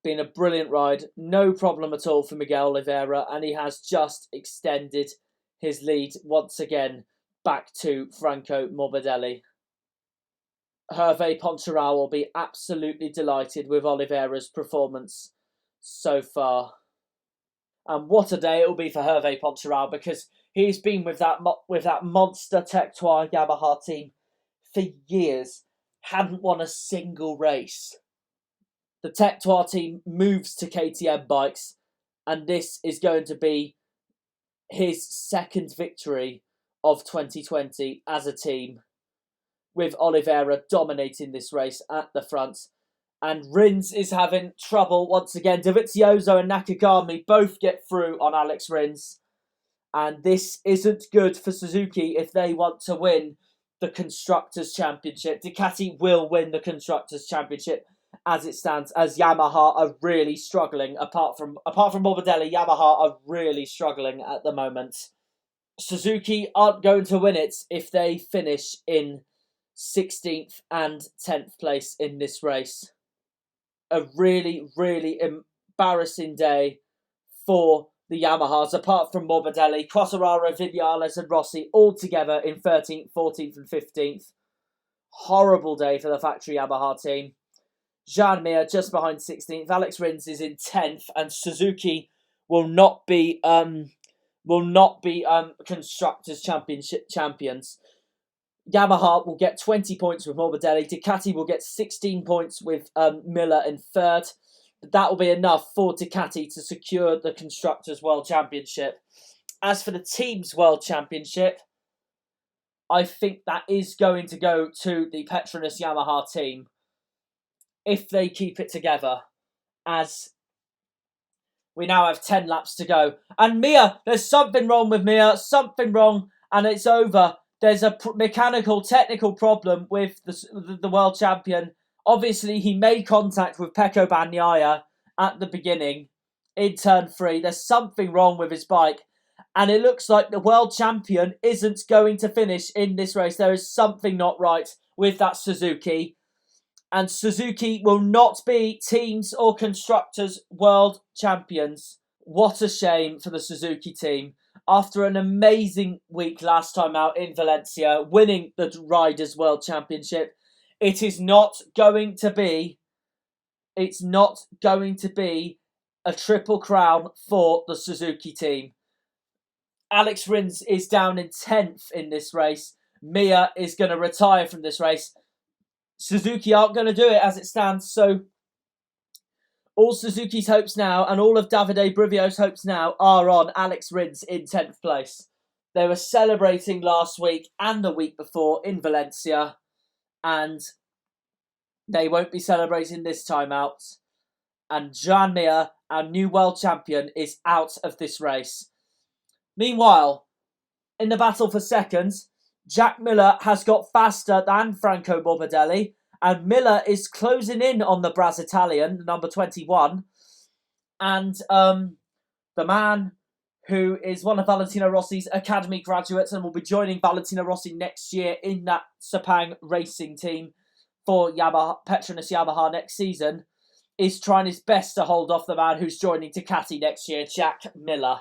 Been a brilliant ride, no problem at all for Miguel Oliveira, and he has just extended his lead once again back to Franco Morbidelli. Hervé Poncharal will be absolutely delighted with Oliveira's performance so far. And what a day it will be for Hervé Poncharal, because he's been with that monster Tectoy Yamaha team for years, hadn't won a single race. The Tectoy team moves to KTM bikes, and this is going to be his 2nd victory of 2020 as a team, with Oliveira dominating this race at the front. And Rins is having trouble once again. Dovizioso and Nakagami both get through on Alex Rins. And this isn't good for Suzuki if they want to win the Constructors' Championship. Ducati will win the Constructors' Championship as it stands, as Yamaha are really struggling. Apart from Morbidelli, Yamaha are really struggling at the moment. Suzuki aren't going to win it if they finish in 16th and 10th place in this race. A really, really embarrassing day for the Yamahas, apart from Morbidelli, Quartararo, Vinales and Rossi all together in 13th, 14th and 15th. Horrible day for the factory Yamaha team. Joan Mir just behind 16th. Alex Rins is in 10th, and Suzuki will not be Constructors' Championship champions. Yamaha will get 20 points with Morbidelli. Ducati will get 16 points with Miller in third. That will be enough for Ducati to secure the Constructors' World Championship. As for the Teams' World Championship, I think that is going to go to the Petronas Yamaha team if they keep it together, as we now have 10 laps to go. And Mir, there's something wrong with Mir, something wrong, and it's over. There's a mechanical, technical problem with the world champion. Obviously, he made contact with Pecco Bagnaia at the beginning in turn 3. There's something wrong with his bike, and it looks like the world champion isn't going to finish in this race. There is something not right with that Suzuki, and Suzuki will not be Teams or Constructors world champions. What a shame for the Suzuki team. After an amazing week last time out in Valencia, winning the Riders' World Championship, it's not going to be a triple crown for the Suzuki team. Alex Rins is down in 10th in this race. Mir is going to retire from this race. Suzuki aren't going to do it as it stands, so all Suzuki's hopes now, and all of Davide Brivio's hopes now, are on Alex Rins in 10th place. They were celebrating last week and the week before in Valencia, and they won't be celebrating this time out. And Joan Mir, our new world champion, is out of this race. Meanwhile, in the battle for seconds, Jack Miller has got faster than Franco Morbidelli, and Miller is closing in on the Brazilian, number 21. And the man who is one of Valentino Rossi's academy graduates and will be joining Valentino Rossi next year in that Sepang racing team for Petronas Yamaha next season, is trying his best to hold off the man who's joining Ducati next year, Jack Miller.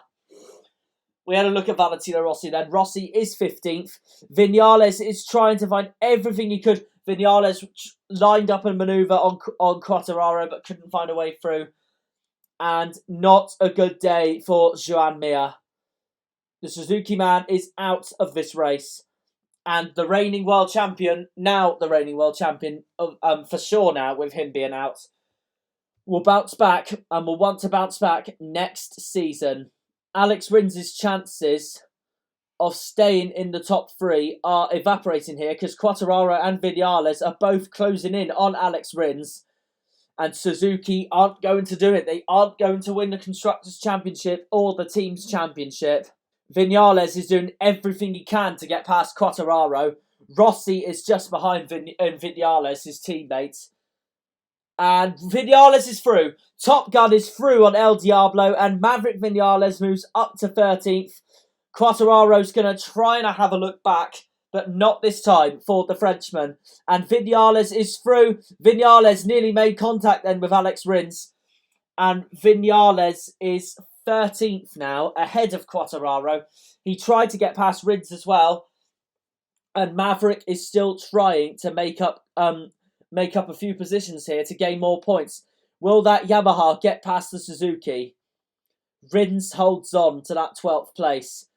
We had a look at Valentino Rossi then. Rossi is 15th. Vinales is trying to find everything he could. Vinales lined up a manoeuvre on Quartararo but couldn't find a way through. And not a good day for Joan Mir. The Suzuki man is out of this race. And the reigning world champion, for sure now with him being out, will bounce back and will want to bounce back next season. Alex Rins' chances of staying in the top 3 are evaporating here because Quartararo and Vinales are both closing in on Alex Rins, and Suzuki aren't going to do it. They aren't going to win the Constructors' Championship or the Teams' Championship. Vinales is doing everything he can to get past Quartararo. Rossi is just behind Vinales, his teammate. And Vinales is through. Top Gun is through on El Diablo, and Maverick Vinales moves up to 13th. Quartararo's going to try and have a look back, but not this time for the Frenchman. And Vinales is through. Vinales nearly made contact then with Alex Rins. And Vinales is 13th now, ahead of Quartararo. He tried to get past Rins as well. And Maverick is still trying to make up a few positions here to gain more points. Will that Yamaha get past the Suzuki? Rins holds on to that 12th place.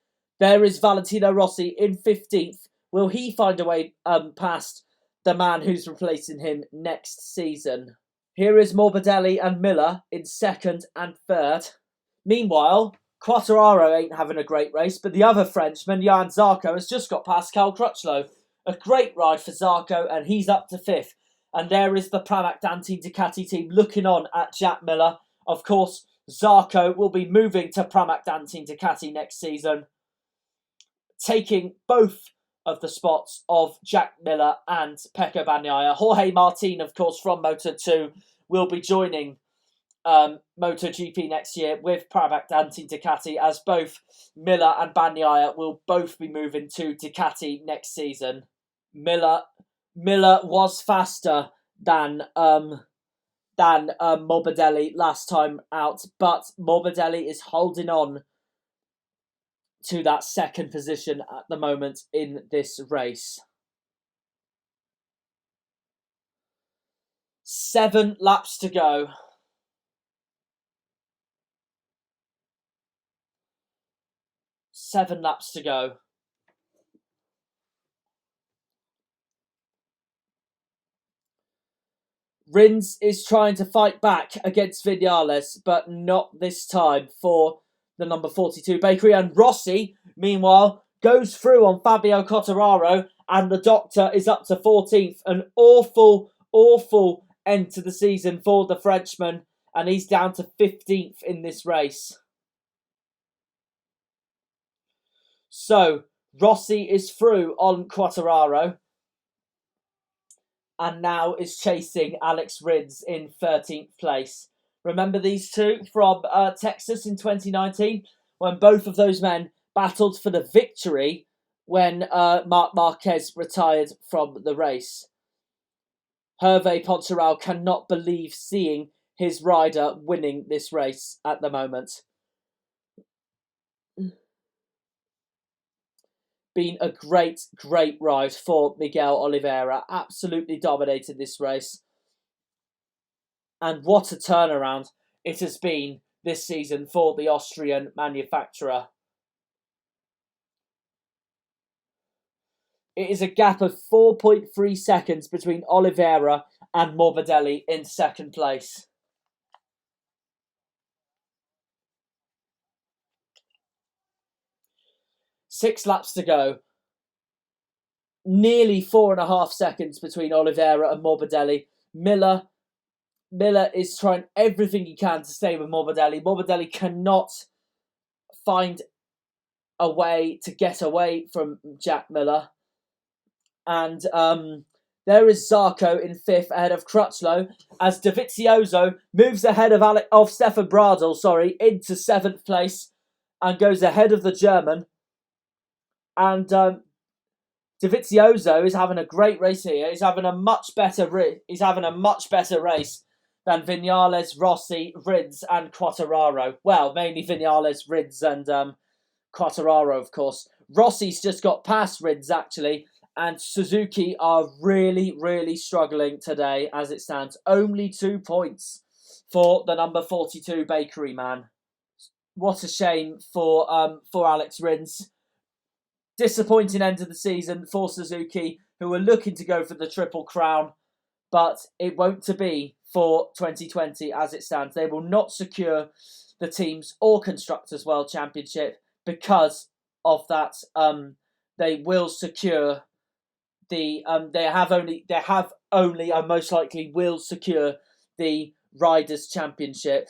There is Valentino Rossi in 15th. Will he find a way past the man who's replacing him next season? Here is Morbidelli and Miller in 2nd and 3rd. Meanwhile, Quartararo ain't having a great race, but the other Frenchman, Jan Zarco, has just got past Cal Crutchlow. A great ride for Zarco, and he's up to 5th. And there is the Pramac Danti Ducati team looking on at Jack Miller. Of course, Zarco will be moving to Pramac Danti Ducati next season, taking both of the spots of Jack Miller and Pecco Bagnaia. Jorge Martin, of course, from Moto2, will be joining MotoGP next year with Pramac Danti Ducati, as both Miller and Bagnaia will both be moving to Ducati next season. Miller was faster than than Morbidelli last time out, but Morbidelli is holding on to that second position at the moment in this race. 7 laps to go. Seven laps to go. Rins is trying to fight back against Vinales, but not this time for the number 42 Bakery. And Rossi, meanwhile, goes through on Fabio Quartararo, and the Doctor is up to 14th. An awful, awful end to the season for the Frenchman, and he's down to 15th in this race. So, Rossi is through on Quartararo, and now is chasing Alex Rins in 13th place. Remember these two from Texas in 2019, when both of those men battled for the victory when Marc Marquez retired from the race. Hervé Poncharal cannot believe seeing his rider winning this race at the moment. Been a great, great ride for Miguel Oliveira. Absolutely dominated this race. And what a turnaround it has been this season for the Austrian manufacturer. It is a gap of 4.3 seconds between Oliveira and Morbidelli in second place. Six laps to go. Nearly 4.5 seconds between Oliveira and Morbidelli. Miller is trying everything he can to stay with Morbidelli. Morbidelli cannot find a way to get away from Jack Miller. And there is Zarco in 5th ahead of Crutchlow as Dovizioso moves ahead of Stefan Bradl, into 7th place and goes ahead of the German. And Dovizioso is having a great race here. He's having a much better race than Vinales, Rossi, Rins and Quartararo. Well, mainly Vinales, Rins and Quartararo, of course. Rossi's just got past Rins, actually. And Suzuki are really, really struggling today as it stands. Only 2 points for the number 42 Bakery man. What a shame for Alex Rins. Disappointing end of the season for Suzuki, who are looking to go for the Triple Crown. But it won't to be for 2020 as it stands. They will not secure the Teams or Constructors World Championship because of that. They will secure the most likely will secure the Riders' Championship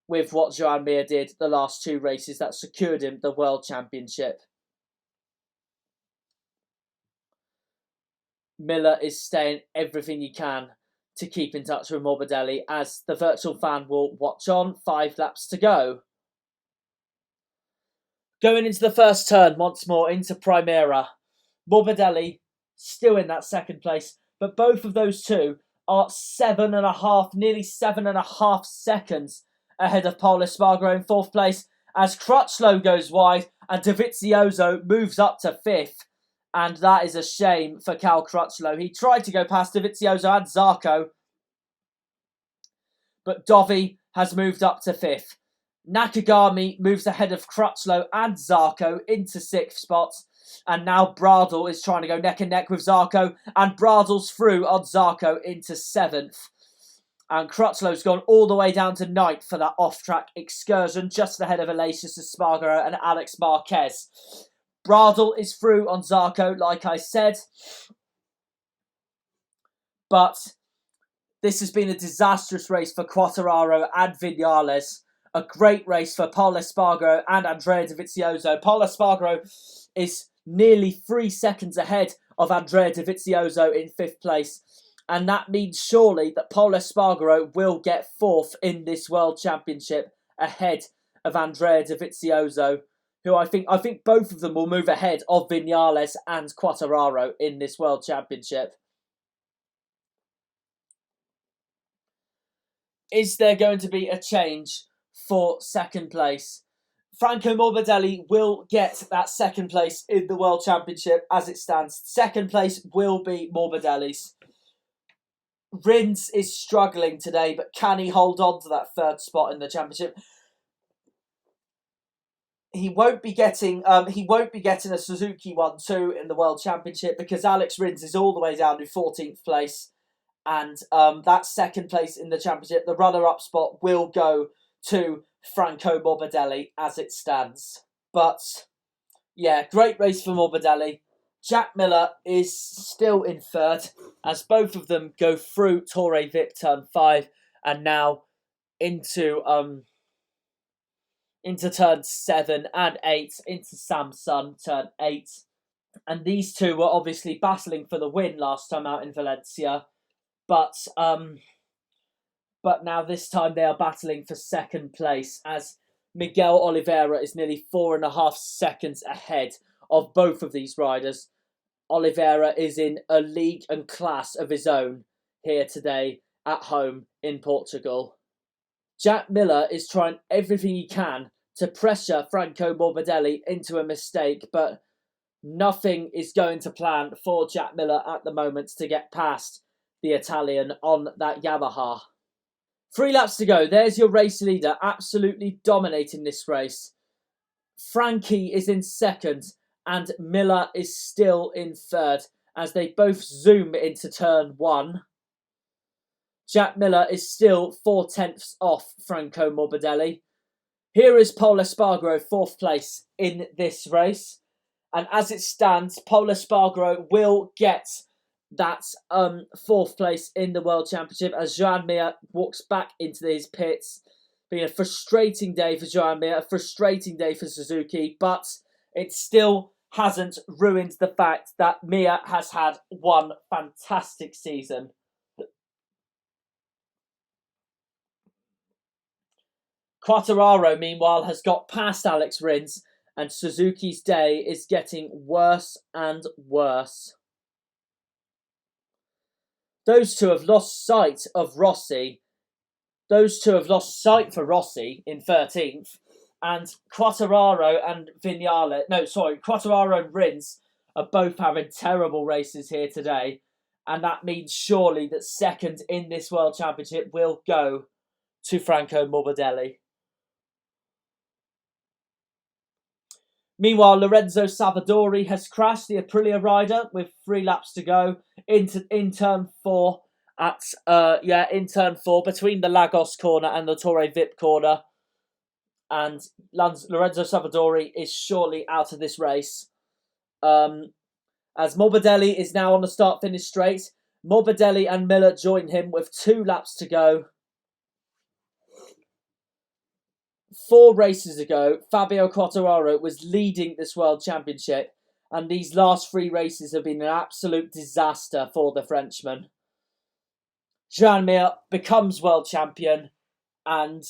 with what Joan Mir did the last 2 races that secured him the World Championship. Miller is staying everything he can to keep in touch with Morbidelli as the virtual fan will watch on. 5 laps to go. Going into the first turn once more into Primera. Morbidelli still in that second place, but both of those two are 7.5, nearly 7.5 seconds ahead of Pol Espargaro in 4th place as Crutchlow goes wide and Dovizioso moves up to 5th. And that is a shame for Cal Crutchlow. He tried to go past Dovizioso and Zarco, but Dovi has moved up to 5th. Nakagami moves ahead of Crutchlow and Zarco into 6th spot. And now Bradl is trying to go neck and neck with Zarco. And Bradl's through on Zarco into 7th. And Crutchlow's gone all the way down to 9th for that off-track excursion, just ahead of Alexius Espargaro and Alex Marquez. Bradl is through on Zarco, like I said. But this has been a disastrous race for Quartararo and Vinales. A great race for Pol Espargaro and Andrea Dovizioso. Pol Espargaro is nearly 3 seconds ahead of Andrea Dovizioso in 5th place. And that means surely that Pol Espargaro will get 4th in this World Championship ahead of Andrea Dovizioso, who I think both of them will move ahead of Vinales and Quartararo in this World Championship. is there going to be a change for second place? Franco Morbidelli will get that second place in the World Championship as it stands. Second place will be Morbidelli's. Rins is struggling today, but can he hold on to that third spot in the championship? He won't be getting a Suzuki 1-2 in the World Championship because Alex Rins is all the way down to 14th place. And that second place in the championship, the runner-up spot, will go to Franco Morbidelli as it stands. But, yeah, great race for Morbidelli. Jack Miller is still in third as both of them go through Torre Vip turn 5 and now into turn 7 and 8, into Samsun turn 8. And these two were obviously battling for the win last time out in Valencia. But now this time they are battling for second place as Miguel Oliveira is nearly 4.5 seconds ahead of both of these riders. Oliveira is in a league and class of his own here today at home in Portugal. Jack Miller is trying everything he can to pressure Franco Morbidelli into a mistake, but nothing is going to plan for Jack Miller at the moment to get past the Italian on that Yamaha. 3 laps to go. There's your race leader, absolutely dominating this race. Frankie is in second and Miller is still in third as they both zoom into turn 1. Jack Miller is still 4/10 off Franco Morbidelli. Here is Pol Espargaro 4th place in this race. And as it stands, Pol Espargaro will get that 4th place in the World Championship as Joan Mir walks back into his pits. Been a frustrating day for Joan Mir, a frustrating day for Suzuki, but it still hasn't ruined the fact that Mir has had one fantastic season. Quartararo, meanwhile, has got past Alex Rins, and Suzuki's day is getting worse and worse. Those two have lost sight of Rossi. Those two have lost sight for Rossi in 13th. And Quartararo and Quartararo and Rins are both having terrible races here today. And that means surely that second in this World Championship will go to Franco Morbidelli. Meanwhile, Lorenzo Savadori has crashed, the Aprilia rider, with 3 laps to go in turn 4 in turn 4 between the Lagos corner and the Torre Vip corner. And Lorenzo Savadori is surely out of this race. As Morbidelli is now on the start-finish straight, Morbidelli and Miller join him with 2 laps to go. 4 races ago, Fabio Quartararo was leading this World Championship, and these last 3 races have been an absolute disaster for the Frenchman. Joan Mir becomes World Champion, and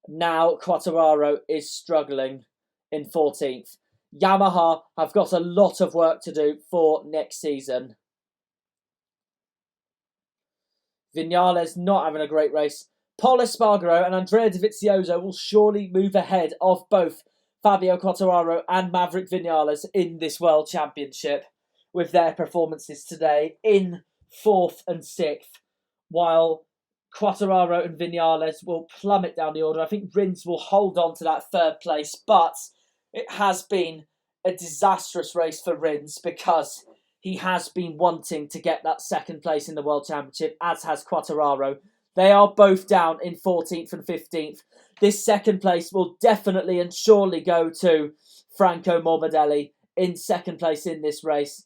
now Quartararo is struggling in 14th. Yamaha have got a lot of work to do for next season. Viñales not having a great race. Pol Espargaro and Andrea Dovizioso will surely move ahead of both Fabio Quartararo and Maverick Viñales in this World Championship with their performances today in 4th and 6th, while Quartararo and Viñales will plummet down the order. I think Rins will hold on to that 3rd place, but it has been a disastrous race for Rins because he has been wanting to get that 2nd place in the World Championship, as has Quartararo. They are both down in 14th and 15th. This 2nd place will definitely and surely go to Franco Morbidelli in 2nd place in this race.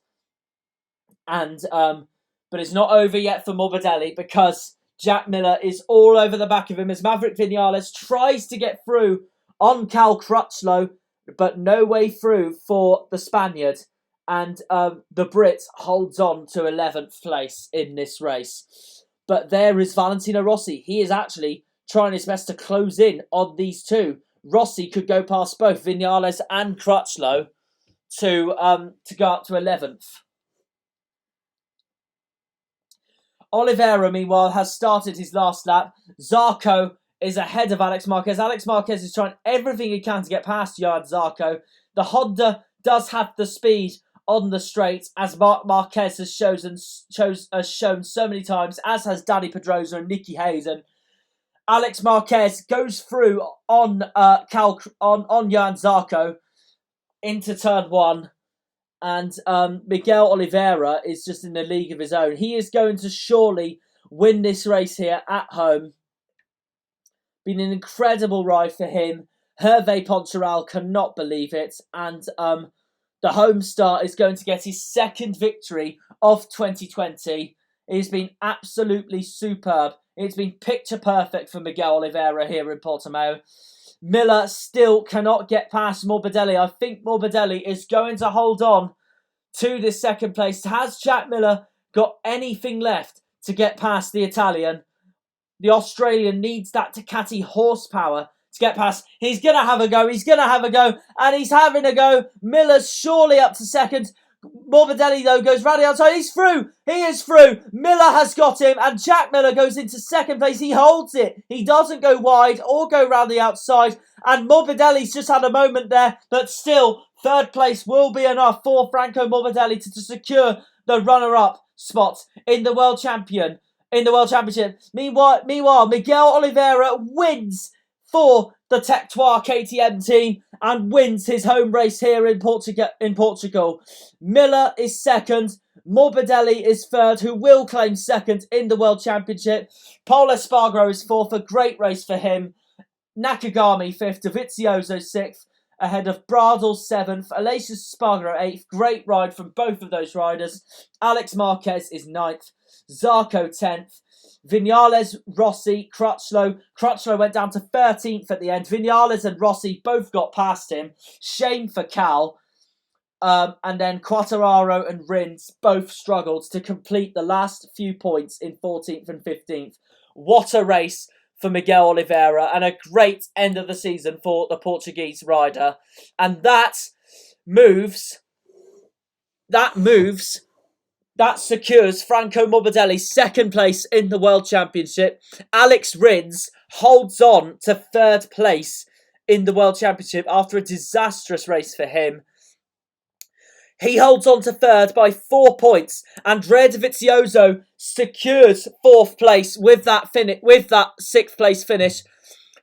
And but it's not over yet for Morbidelli because Jack Miller is all over the back of him as Maverick Viñales tries to get through on Cal Crutchlow, but no way through for the Spaniard. And the Brit holds on to 11th place in this race. But there is Valentino Rossi. He is actually trying his best to close in on these two. Rossi could go past both Viñales and Crutchlow to go up to 11th. Oliveira, meanwhile, has started his last lap. Zarco is ahead of Alex Marquez. Alex Marquez is trying everything he can to get past Johan Zarco. The Honda does have the speed on the straight, as Marquez has shown so many times, as has Danny Pedrosa and Nicky Hayden. Alex Marquez goes through on Johan Zarco into turn 1. And Miguel Oliveira is just in a league of his own. He is going to surely win this race here at home. Been an incredible ride for him. Hervé Poncharal cannot believe it. And the home start is going to get his second victory of 2020. It has been absolutely superb. It's been picture perfect for Miguel Oliveira here in Portimao. Miller still cannot get past Morbidelli. I think Morbidelli is going to hold on to this second place. Has Jack Miller got anything left to get past the Italian? The Australian needs that Ducati horsepower to get past. He's going to have a go. He's going to have a go. And he's having a go. Miller's surely up to second. Morbidelli, though, goes round the outside. He's through. He is through. Miller has got him. And Jack Miller goes into second place. He holds it. He doesn't go wide or go round the outside. And Morbidelli's just had a moment there. But still, third place will be enough for Franco Morbidelli to secure the runner-up spot in the World Championship. Meanwhile, Miguel Oliveira wins for the Tectoir KTM team and wins his home race here in Portugal. Miller is second. Morbidelli is third, who will claim second in the World Championship. Paul Espargaro is fourth, a great race for him. Nakagami fifth, Dovizioso sixth, ahead of Bradl seventh, Aleix Espargaro eighth. Great ride from both of those riders. Alex Marquez is ninth, Zarco 10th. Vinales, Rossi, Crutchlow. Crutchlow went down to 13th at the end. Vinales and Rossi both got past him. Shame for Cal. And then Quartararo and Rins both struggled to complete the last few points in 14th and 15th. What a race for Miguel Oliveira and a great end of the season for the Portuguese rider. And that secures Franco Morbidelli's second place in the World Championship. Alex Rins holds on to third place in the World Championship after a disastrous race for him. He holds on to third by 4 points. Andrea Dovizioso secures fourth place with that sixth place finish.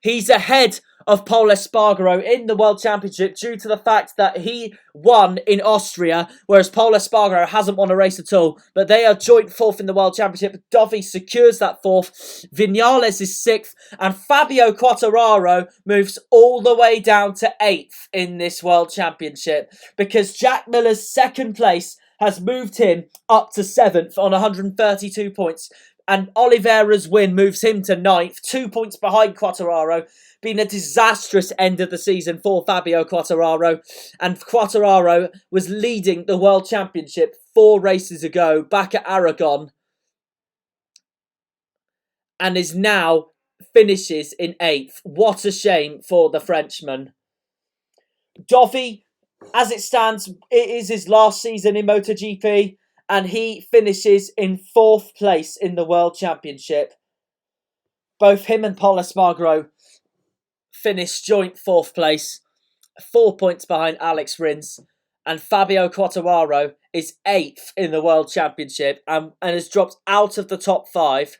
He's ahead of Paul Espargaro in the World Championship due to the fact that he won in Austria, whereas Paul Espargaro hasn't won a race at all. But they are joint fourth in the World Championship. Dovi secures that fourth. Vinales is sixth. And Fabio Quartararo moves all the way down to eighth in this World Championship because Jack Miller's second place has moved him up to seventh on 132 points. And Oliveira's win moves him to ninth, 2 points behind Quartararo. Been a disastrous end of the season for Fabio Quartararo. And Quartararo was leading the World Championship 4 races ago back at Aragon. And is now finishes in 8th. What a shame for the Frenchman. Dovi, as it stands, it is his last season in MotoGP. And he finishes in 4th place in the World Championship. Both him and Paul Espargaro finish joint 4th place, 4 points behind Alex Rins. And Fabio Quartararo is 8th in the World Championship and has dropped out of the top 5.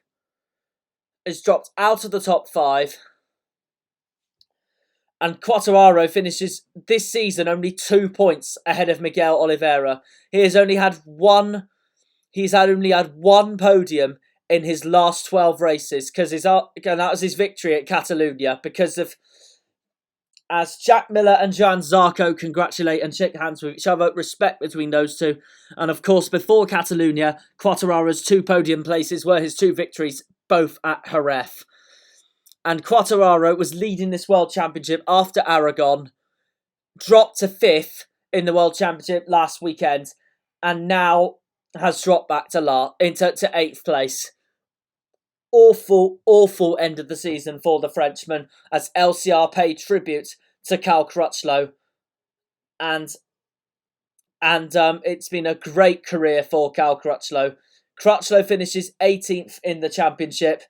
And Quartararo finishes this season only 2 points ahead of Miguel Oliveira. He's only had one podium in his last 12 races because that was his victory at Catalunya because of as Jack Miller and Johan Zarco congratulate and shake hands with each other, respect between those two. And of course, before Catalunya, Quartararo's 2 podium places were his 2 victories, both at Jerez. And Quartararo was leading this World Championship after Aragon, dropped to 5th in the World Championship last weekend, and now has dropped back to 8th place. Awful end of the season for the Frenchman as LCR paid tribute to Cal Crutchlow. And it's been a great career for Cal Crutchlow. Crutchlow finishes 18th in the championship.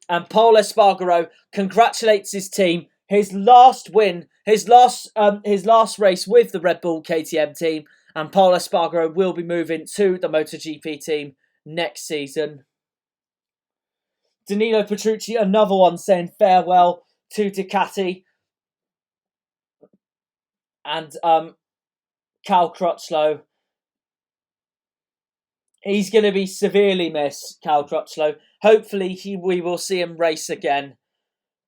And Pol Espargaro congratulates his team. His last win, his last race with the Red Bull KTM team, and Pol Espargaro will be moving to the MotoGP team next season. Danilo Petrucci, another one, saying farewell to Ducati. And Cal Crutchlow, he's going to be severely missed, Cal Crutchlow. Hopefully we will see him race again.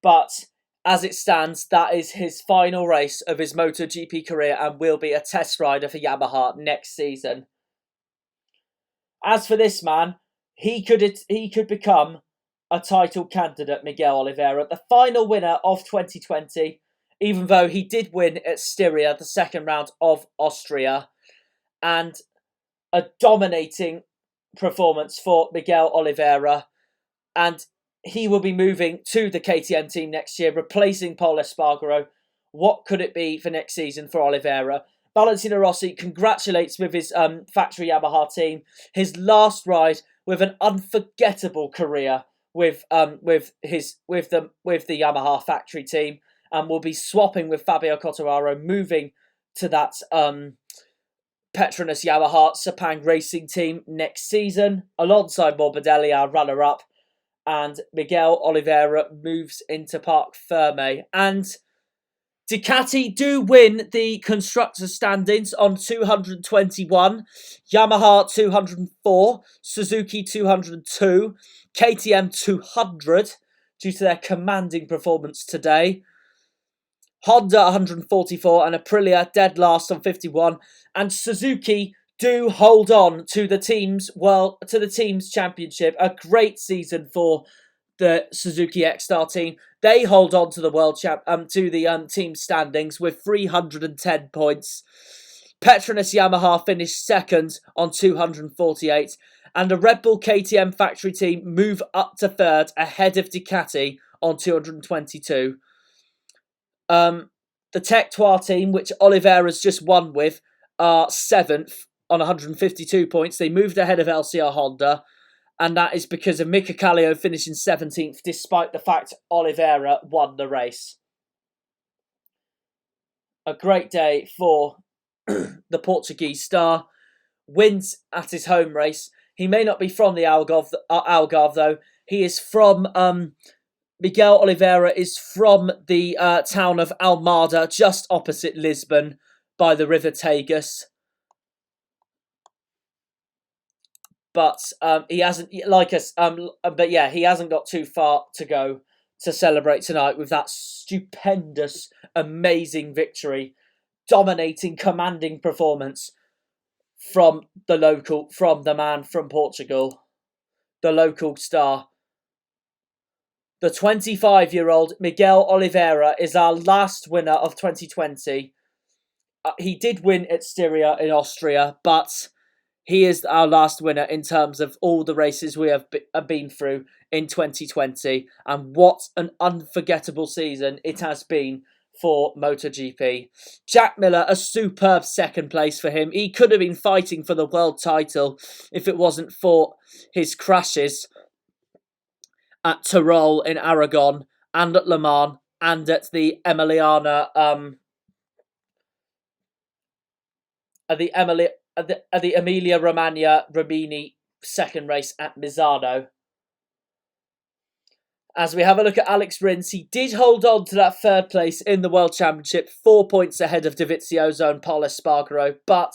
But as it stands, that is his final race of his MotoGP career and will be a test rider for Yamaha next season. As for this man, he could become a title candidate, Miguel Oliveira, the final winner of 2020, even though he did win at Styria, the second round of Austria, and a dominating performance for Miguel Oliveira, and he will be moving to the KTM team next year, replacing Pol Espargaro. What could it be for next season for Oliveira? Valentino Rossi congratulates with his factory Yamaha team. His last ride with an unforgettable career with the Yamaha factory team, and will be swapping with Fabio Quartararo, moving to that Petronas Yamaha Sepang Racing team next season, alongside Morbidelli, our runner-up. And Miguel Oliveira moves into Parc Ferme. And Ducati do win the constructors' standings on 221, Yamaha 204, Suzuki 202, KTM 200 due to their commanding performance today. Honda 144 and Aprilia dead last on 51, and Suzuki do hold on to the team's championship. A great season for the Suzuki X-Star team. They hold on to the team standings with 310 points. Petronas Yamaha finished second on 248, and the Red Bull KTM factory team move up to third ahead of Ducati on 222. The Tech Trois team, which Oliveira's just won with, are seventh on 152 points. They moved ahead of LCR Honda, and that is because of Mika Kallio finishing 17th, despite the fact Oliveira won the race. A great day for the Portuguese star. Wins at his home race. He may not be from the Algarve, though. He is from... Miguel Oliveira is from the town of Almada, just opposite Lisbon, by the River Tagus. But he hasn't, he hasn't got too far to go to celebrate tonight with that stupendous, amazing victory, dominating, commanding performance from the man from Portugal, the local star. The 25-year-old Miguel Oliveira is our last winner of 2020. He did win at Styria in Austria, but he is our last winner in terms of all the races we have been through in 2020. And what an unforgettable season it has been for MotoGP. Jack Miller, a superb second place for him. He could have been fighting for the world title if it wasn't for his crashes at Tyrol in Aragon, and at Le Mans, and at the Emilia Romagna Rimini second race at Misano. As we have a look at Alex Rins, he did hold on to that third place in the World Championship, 4 points ahead of Dovizioso and Pol Espargaro, but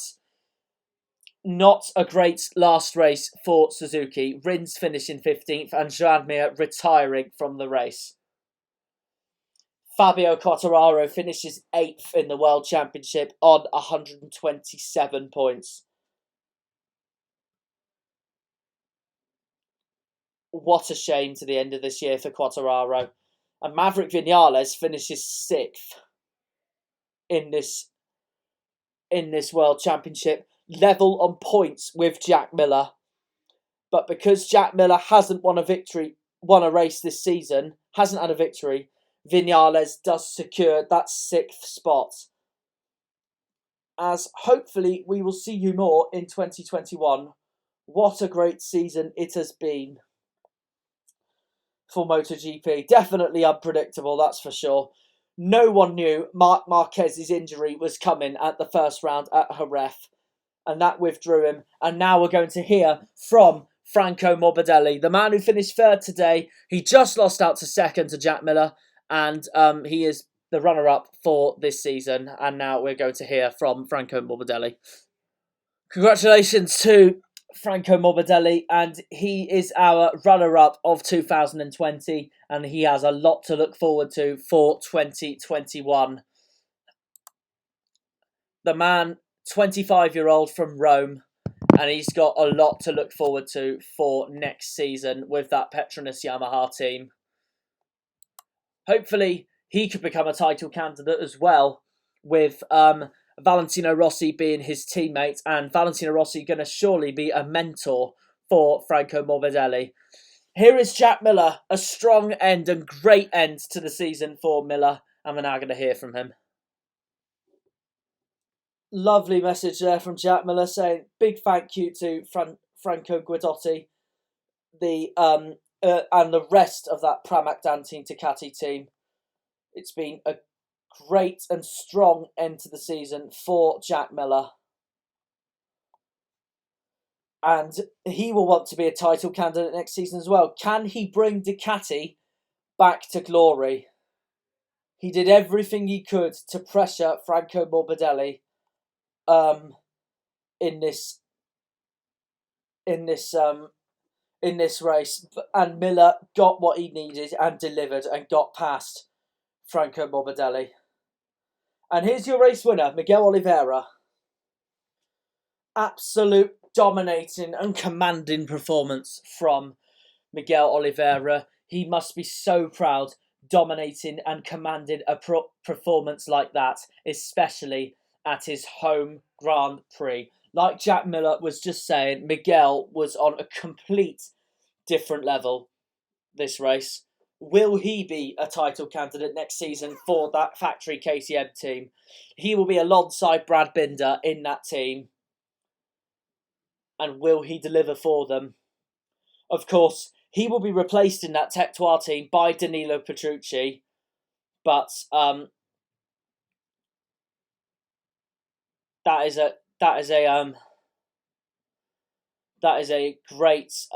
not a great last race for Suzuki. Rins finishing 15th and Joan Mir retiring from the race. Fabio Quartararo finishes 8th in the World Championship on 127 points. What a shame to the end of this year for Quartararo. And Maverick Vinales finishes 6th in this World Championship, level on points with Jack Miller. But because Jack Miller hasn't won a race this season, hasn't had a victory, Vinales does secure that 6th spot. As hopefully we will see you more in 2021 What a great season it has been for MotoGP. Definitely unpredictable, that's for sure. No one knew Marc Marquez's injury was coming at the first round at Jerez, and that withdrew him. And now we're going to hear from Franco Morbidelli, the man who finished third today. He just lost out to second to Jack Miller, and he is the runner-up for this season. And now we're going to hear from Franco Morbidelli. Congratulations to Franco Morbidelli, and he is our runner-up of 2020, and he has a lot to look forward to for 2021. The man, 25-year-old from Rome, and he's got a lot to look forward to for next season with that Petronas Yamaha team. Hopefully, he could become a title candidate as well, with Valentino Rossi being his teammate, and Valentino Rossi going to surely be a mentor for Franco Morbidelli. Here is Jack Miller, a strong end and great end to the season for Miller, and we're now going to hear from him. Lovely message there from Jack Miller saying big thank you to Franco Guidotti, and the rest of that Pramac Dantine Ducati team. It's been a great and strong end to the season for Jack Miller. And he will want to be a title candidate next season as well. Can he bring Ducati back to glory? He did everything he could to pressure Franco Morbidelli in this race, and Miller got what he needed and delivered and got past Franco Morbidelli. And here's your race winner, Miguel Oliveira. Absolute dominating and commanding performance from Miguel Oliveira. He must be so proud dominating and commanding a performance like that, especially at his home Grand Prix. Like Jack Miller was just saying, Miguel was on a complete different level this race. Will he be a title candidate next season for that factory KTM team? He will be alongside Brad Binder in that team. And will he deliver for them? Of course, he will be replaced in that Tectoir team by Danilo Petrucci. But that is a great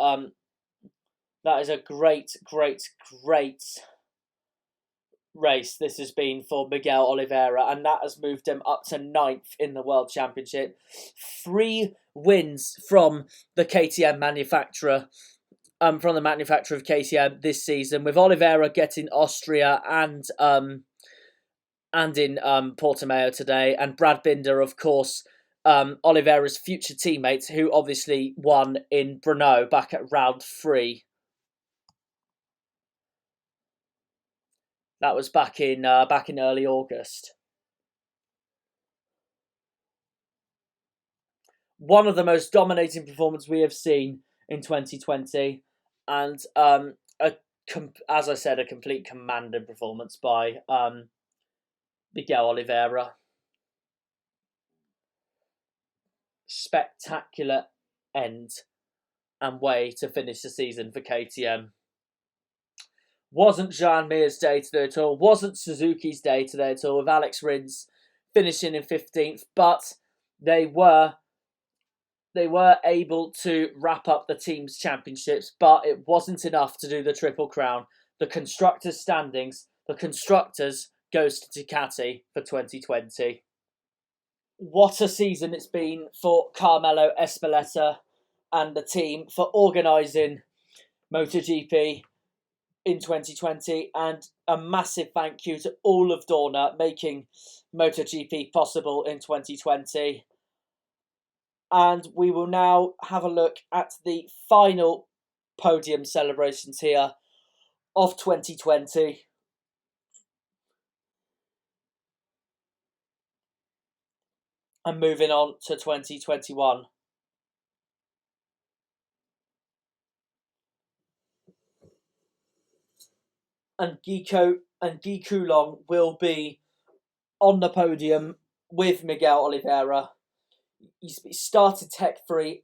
race this has been for Miguel Oliveira, and that has moved him up to 9th in the World Championship. 3 wins from the KTM manufacturer, from the manufacturer of KTM this season, with Oliveira getting Austria and in Portimao today, and Brad Binder, of course, Oliveira's future teammate, who obviously won in Brno back at round 3. That was back in early August. One of the most dominating performances we have seen in 2020, and as I said, a complete commanding performance by Miguel Oliveira. Spectacular end and way to finish the season for KTM. Wasn't Joan Mir's day today at all. Wasn't Suzuki's day today at all, with Alex Rins finishing in 15th. But they were able to wrap up the team's championships, but it wasn't enough to do the Triple Crown. The Constructors' standings, the Constructors goes to Ducati for 2020. What a season it's been for Carmelo Espeleta and the team for organising MotoGP in 2020, and a massive thank you to all of Dorna making MotoGP possible in 2020. And we will now have a look at the final podium celebrations here of 2020. And moving on to 2021. And Guy Coulon will be on the podium with Miguel Oliveira. He started Tech 3,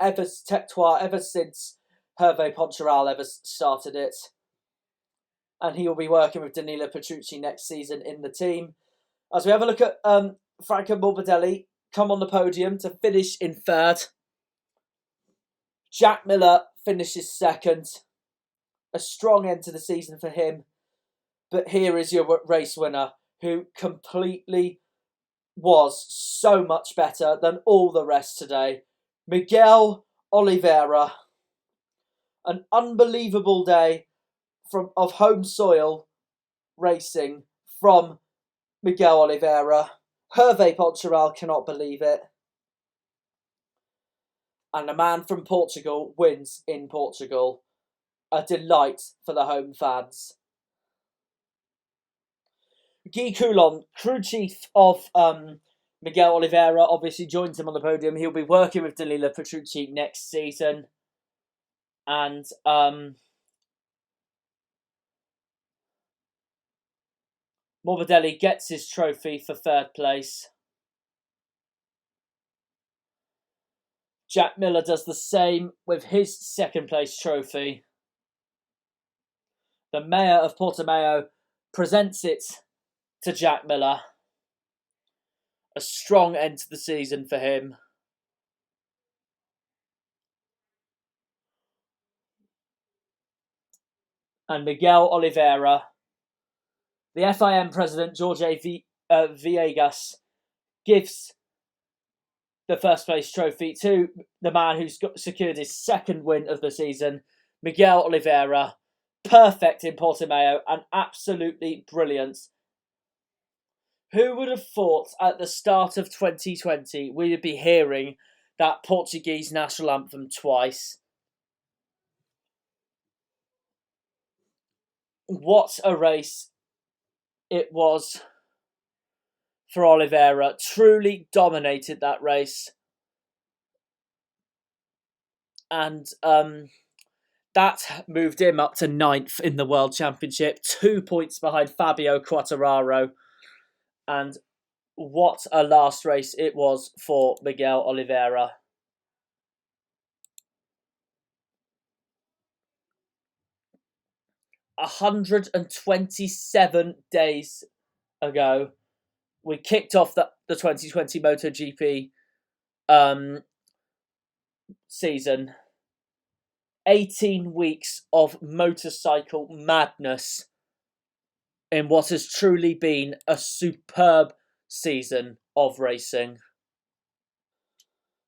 Tech 3 ever since Hervé Poncharal ever started it. And he will be working with Danilo Petrucci next season in the team. As we have a look at Franco Morbidelli come on the podium to finish in third. Jack Miller finishes second. A strong end to the season for him. But here is your race winner, who completely was so much better than all the rest today. Miguel Oliveira. An unbelievable day of home soil racing from Miguel Oliveira. Hervé Poncharal cannot believe it. And a man from Portugal wins in Portugal. A delight for the home fans. Guy Coulon, crew chief of Miguel Oliveira, obviously joins him on the podium. He'll be working with Danilo Petrucci next season. And Morbidelli gets his trophy for third place. Jack Miller does the same with his second place trophy. The mayor of Portimao presents it to Jack Miller. A strong end to the season for him. And Miguel Oliveira, the FIM president, Jorge Villegas, gives the first place trophy to the man who's secured his second win of the season, Miguel Oliveira. Perfect in Portimao and absolutely brilliant. Who would have thought at the start of 2020 we would be hearing that Portuguese national anthem twice? What a race it was for Oliveira. Truly dominated that race. And that moved him up to 9th in the World Championship. 2 points behind Fabio Quartararo. And what a last race it was for Miguel Oliveira. 127 days ago, we kicked off the 2020 MotoGP season. 18 weeks of motorcycle madness in what has truly been a superb season of racing.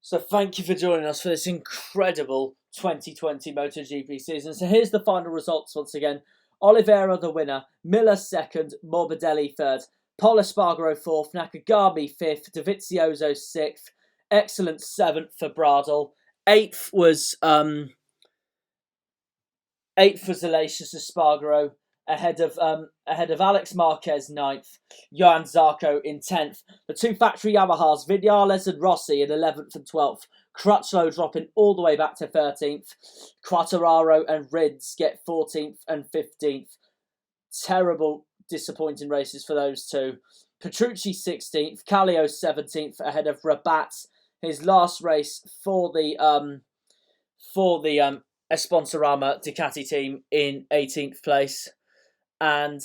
So thank you for joining us for this incredible 2020 MotoGP season. So here's the final results once again. Oliveira the winner, Miller second, Morbidelli third, Pol Espargaro fourth, Nakagami fifth, Dovizioso sixth, excellent seventh for Bradl. Eighth was Aleix Espargaro, ahead of Alex Marquez 9th, Johan Zarco in 10th. The two factory Yamahas, Vinales and Rossi in 11th and 12th. Crutchlow dropping all the way back to 13th. Quartararo and Rins get 14th and 15th. Terrible, disappointing races for those two. Petrucci 16th, Kallio 17th, ahead of Rabat. His last race for the Esponsorama Ducati team in 18th place. Joan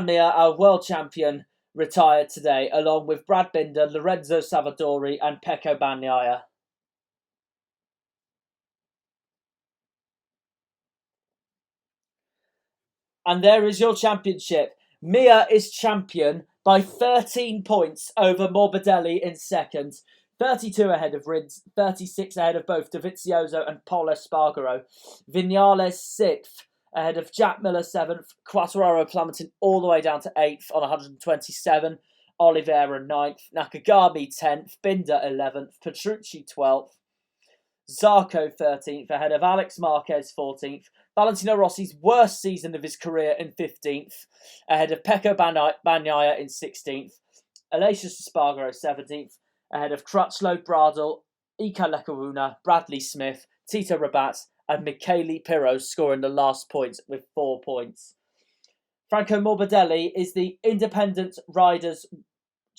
Mir, our world champion, retired today, along with Brad Binder, Lorenzo Savadori, and Pecco Bagnaia. And there is your championship. Mir is champion by 13 points over Morbidelli in second. 32 ahead of Rins, 36 ahead of both Dovizioso and Pol Espargaro. Vinales 6th, ahead of Jack Miller 7th. Quartararo plummeting all the way down to 8th on 127. Oliveira 9th. Nakagami 10th. Binder 11th. Petrucci 12th. Zarco 13th, ahead of Alex Marquez 14th. Valentino Rossi's worst season of his career in 15th, ahead of Pecco Bagnaia in 16th. Aleix Espargaro 17th, ahead of Crutchlow, Bradl, Ika Lecuona, Bradley Smith, Tito Rabat, and Michele Pirro scoring the last points with 4 points. Franco Morbidelli is the Independent Riders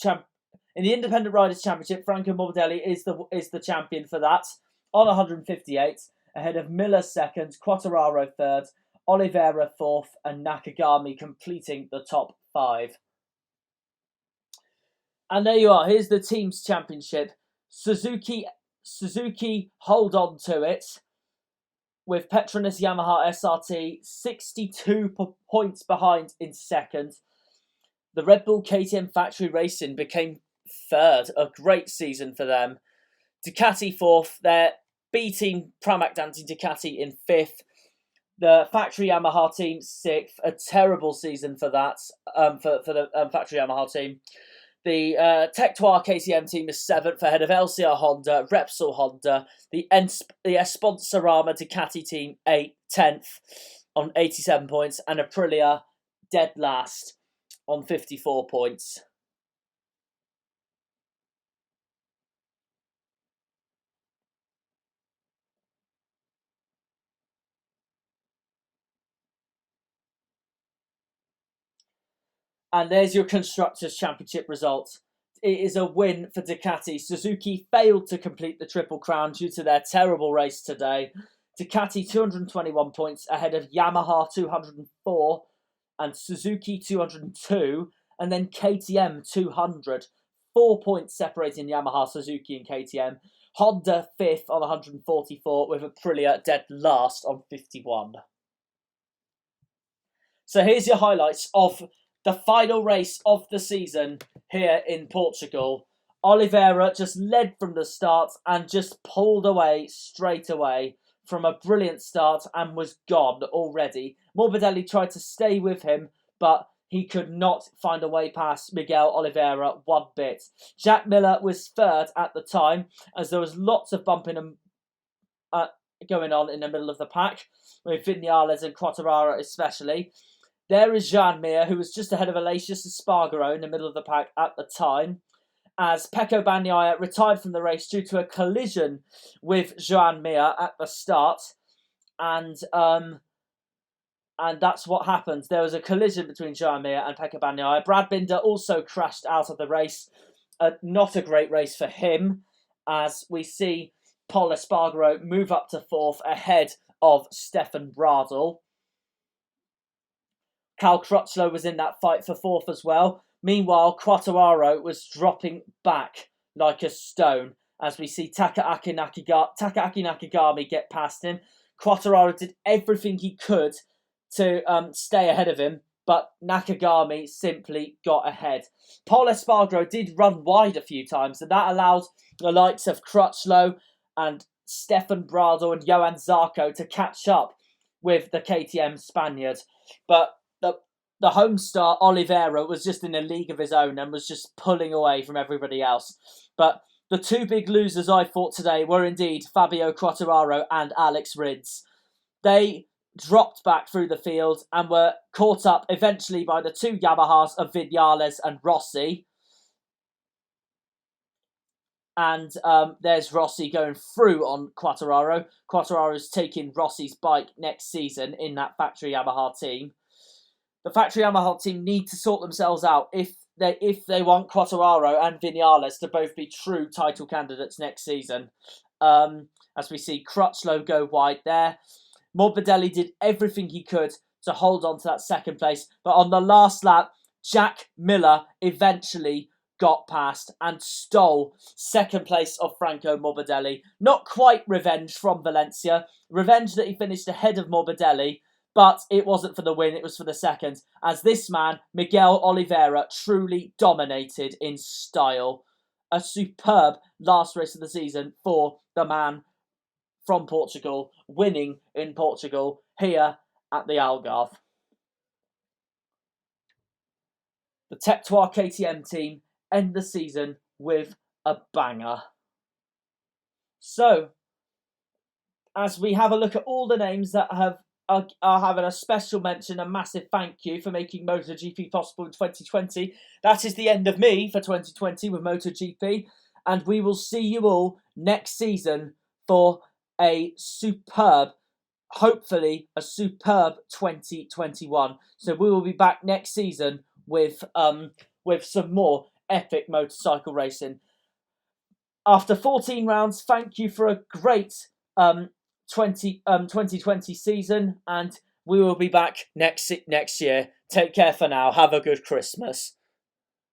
in the Independent Riders Championship. Franco Morbidelli is the champion for that on 158, ahead of Miller second, Quartararo third, Oliveira fourth, and Nakagami completing the top 5. And there you are. Here's the team's championship. Suzuki hold on to it with Petronas Yamaha SRT 62 points behind in second. The Red Bull KTM Factory Racing became third. A great season for them. Ducati fourth. Their B team Pramac Danti Ducati in fifth. The Factory Yamaha team sixth. A terrible season for that. For the Factory Yamaha team. The Tectoir KTM team is 7th, ahead of LCR Honda, Repsol Honda. The Esponsorama Ducati team 10th on 87 points, and Aprilia dead last on 54 points. And there's your Constructors' Championship results. It is a win for Ducati. Suzuki failed to complete the Triple Crown due to their terrible race today. Ducati 221 points ahead of Yamaha 204 and Suzuki 202, and then KTM 200. 4 points separating Yamaha, Suzuki and KTM. Honda 5th on 144 with Aprilia dead last on 51. So here's your highlights of the final race of the season here in Portugal. Oliveira just led from the start and just pulled away straight away from a brilliant start and was gone already. Morbidelli tried to stay with him, but he could not find a way past Miguel Oliveira one bit. Jack Miller was third at the time, as there was lots of bumping going on in the middle of the pack, with Vinales and Quartararo especially. There is Joan Mir, who was just ahead of Aleix Espargaro in the middle of the pack at the time, as Pecco Bagnaia retired from the race due to a collision with Joan Mir at the start. And that's what happened. There was a collision between Joan Mir and Pecco Bagnaia. Brad Binder also crashed out of the race. Not a great race for him, as we see Pol Espargaro move up to 4th ahead of Stefan Bradl. Cal Crutchlow was in that fight for 4th as well. Meanwhile, Quartararo was dropping back like a stone, as we see Takaaki Nakagami get past him. Quartararo did everything he could to stay ahead of him, but Nakagami simply got ahead. Pol Espargaro did run wide a few times, and that allowed the likes of Crutchlow and Stefan Bradl and Johan Zarco to catch up with the KTM Spaniard. But the home star, Oliveira, was just in a league of his own and was just pulling away from everybody else. But the two big losers I thought today were indeed Fabio Quartararo and Alex Rins. They dropped back through the field and were caught up eventually by the two Yamahas of Vinales and Rossi. And there's Rossi going through on Quartararo. Quartararo's taking Rossi's bike next season in that factory Yamaha team. The factory Yamaha team need to sort themselves out if they want Quartararo and Vinales to both be true title candidates next season. As we see Crutchlow go wide there. Morbidelli did everything he could to hold on to that second place, but on the last lap, Jack Miller eventually got past and stole second place of Franco Morbidelli. Not quite revenge from Valencia. Revenge that he finished ahead of Morbidelli, but it wasn't for the win, it was for the second, as this man, Miguel Oliveira, truly dominated in style. A superb last race of the season for the man from Portugal, winning in Portugal here at the Algarve. The Tectoir KTM team end the season with a banger. So, as we have a look at all the names that are having a special mention, a massive thank you for making MotoGP possible in 2020. That is the end of me for 2020 with MotoGP, and we will see you all next season for a superb hopefully a superb 2021. So we will be back next season with some more epic motorcycle racing. After 14 rounds, thank you for a great 2020 season, and we will be back next year. Take care for now. Have a good Christmas.